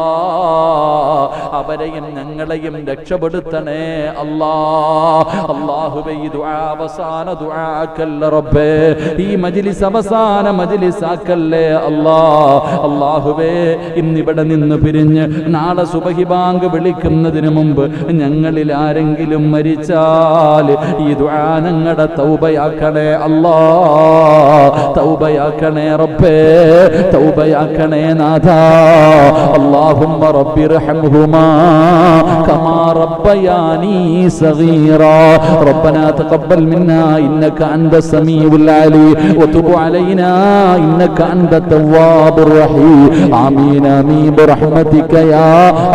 Speaker 2: അവരെയും ഞങ്ങളെയും രക്ഷപ്പെടുത്തണേ അല്ലാ. അല്ലാഹുവേ, ഈ ദുആ അവസാന ദുആക്കല്ല റബ്ബേ. ഈ മജ്ലിസ് അവസാന മജ്ലിസാക്കല്ലേ അല്ലാ. അല്ലാഹുവേ, ഇന്നിവിടെ നിന്ന് പിരിഞ്ഞ് നാളെ സുബഹി ബാങ്ക് വിളിക്കുന്നതിന് മുമ്പ് ഞങ്ങളിൽ ആരെങ്കിലും മരിച്ചാൽ ഈ ദുആ ഞങ്ങളുടെ തൗബയാക്കണേ അല്ലാ. തൗബയാക്കണേ റബ്ബേ, തൗബയാക്കണേ നാഥാ. അല്ലാഹുമ്മ റബ്ബിർഹംഹുമാ കമാ റബ്ബയാനി സഗീറാ. റബ്ബനാ തഖബ്ബൽ മിന്നാ ഇന്നക അൻത സമീഉൽ അലീം വതുബ് അലൈനാ ഇന്നക അൻത തവ്വാബുർ റഹീം. ആമീൻ ആമീൻ ബിറഹ്മതിക യാ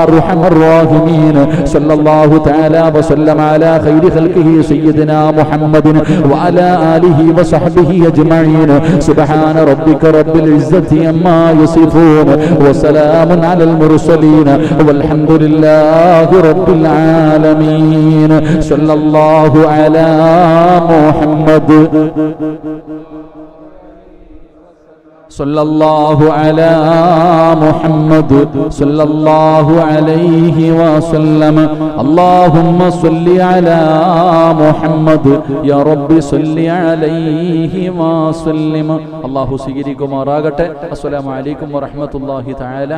Speaker 2: അർഹമർ റഹീമീൻ. സല്ലല്ലാഹു തആല വസല്ലമ അലാ ഖൈരി ഖൽഖിഹി സയ്യിദിനാ മുഹമ്മദിൻ വഅലാ ആലിഹി വസഹ്ബിഹി അജ്മഈൻ. സുബ്ഹാന റബ്ബിക റബ്ബിൽ ഇസ്സതി അമ്മാ യസിഫൂൻ വസലാമുൻ അലൽ മുർസലീൻ വൽഹംദുലില്ലാഹി റബ്ബിൽ ആലമീൻ. സല്ലല്ലാഹു അലാ മുഹമ്മദ് സല്ലല്ലാഹു അലാ മുഹമ്മദ് സല്ലല്ലാഹു അലൈഹി വസല്ലം. അല്ലാഹുമ്മ സ്വല്ലി അലാ മുഹമ്മദ് യാ റബ്ബി സ്വല്ലി അലൈഹി വസല്ലം. അല്ലാഹു സ്വീകരിക്കുമാറാകട്ടെ. അസ്സലാമു അലൈക്കും വറഹ്മത്തുള്ളാഹി തആല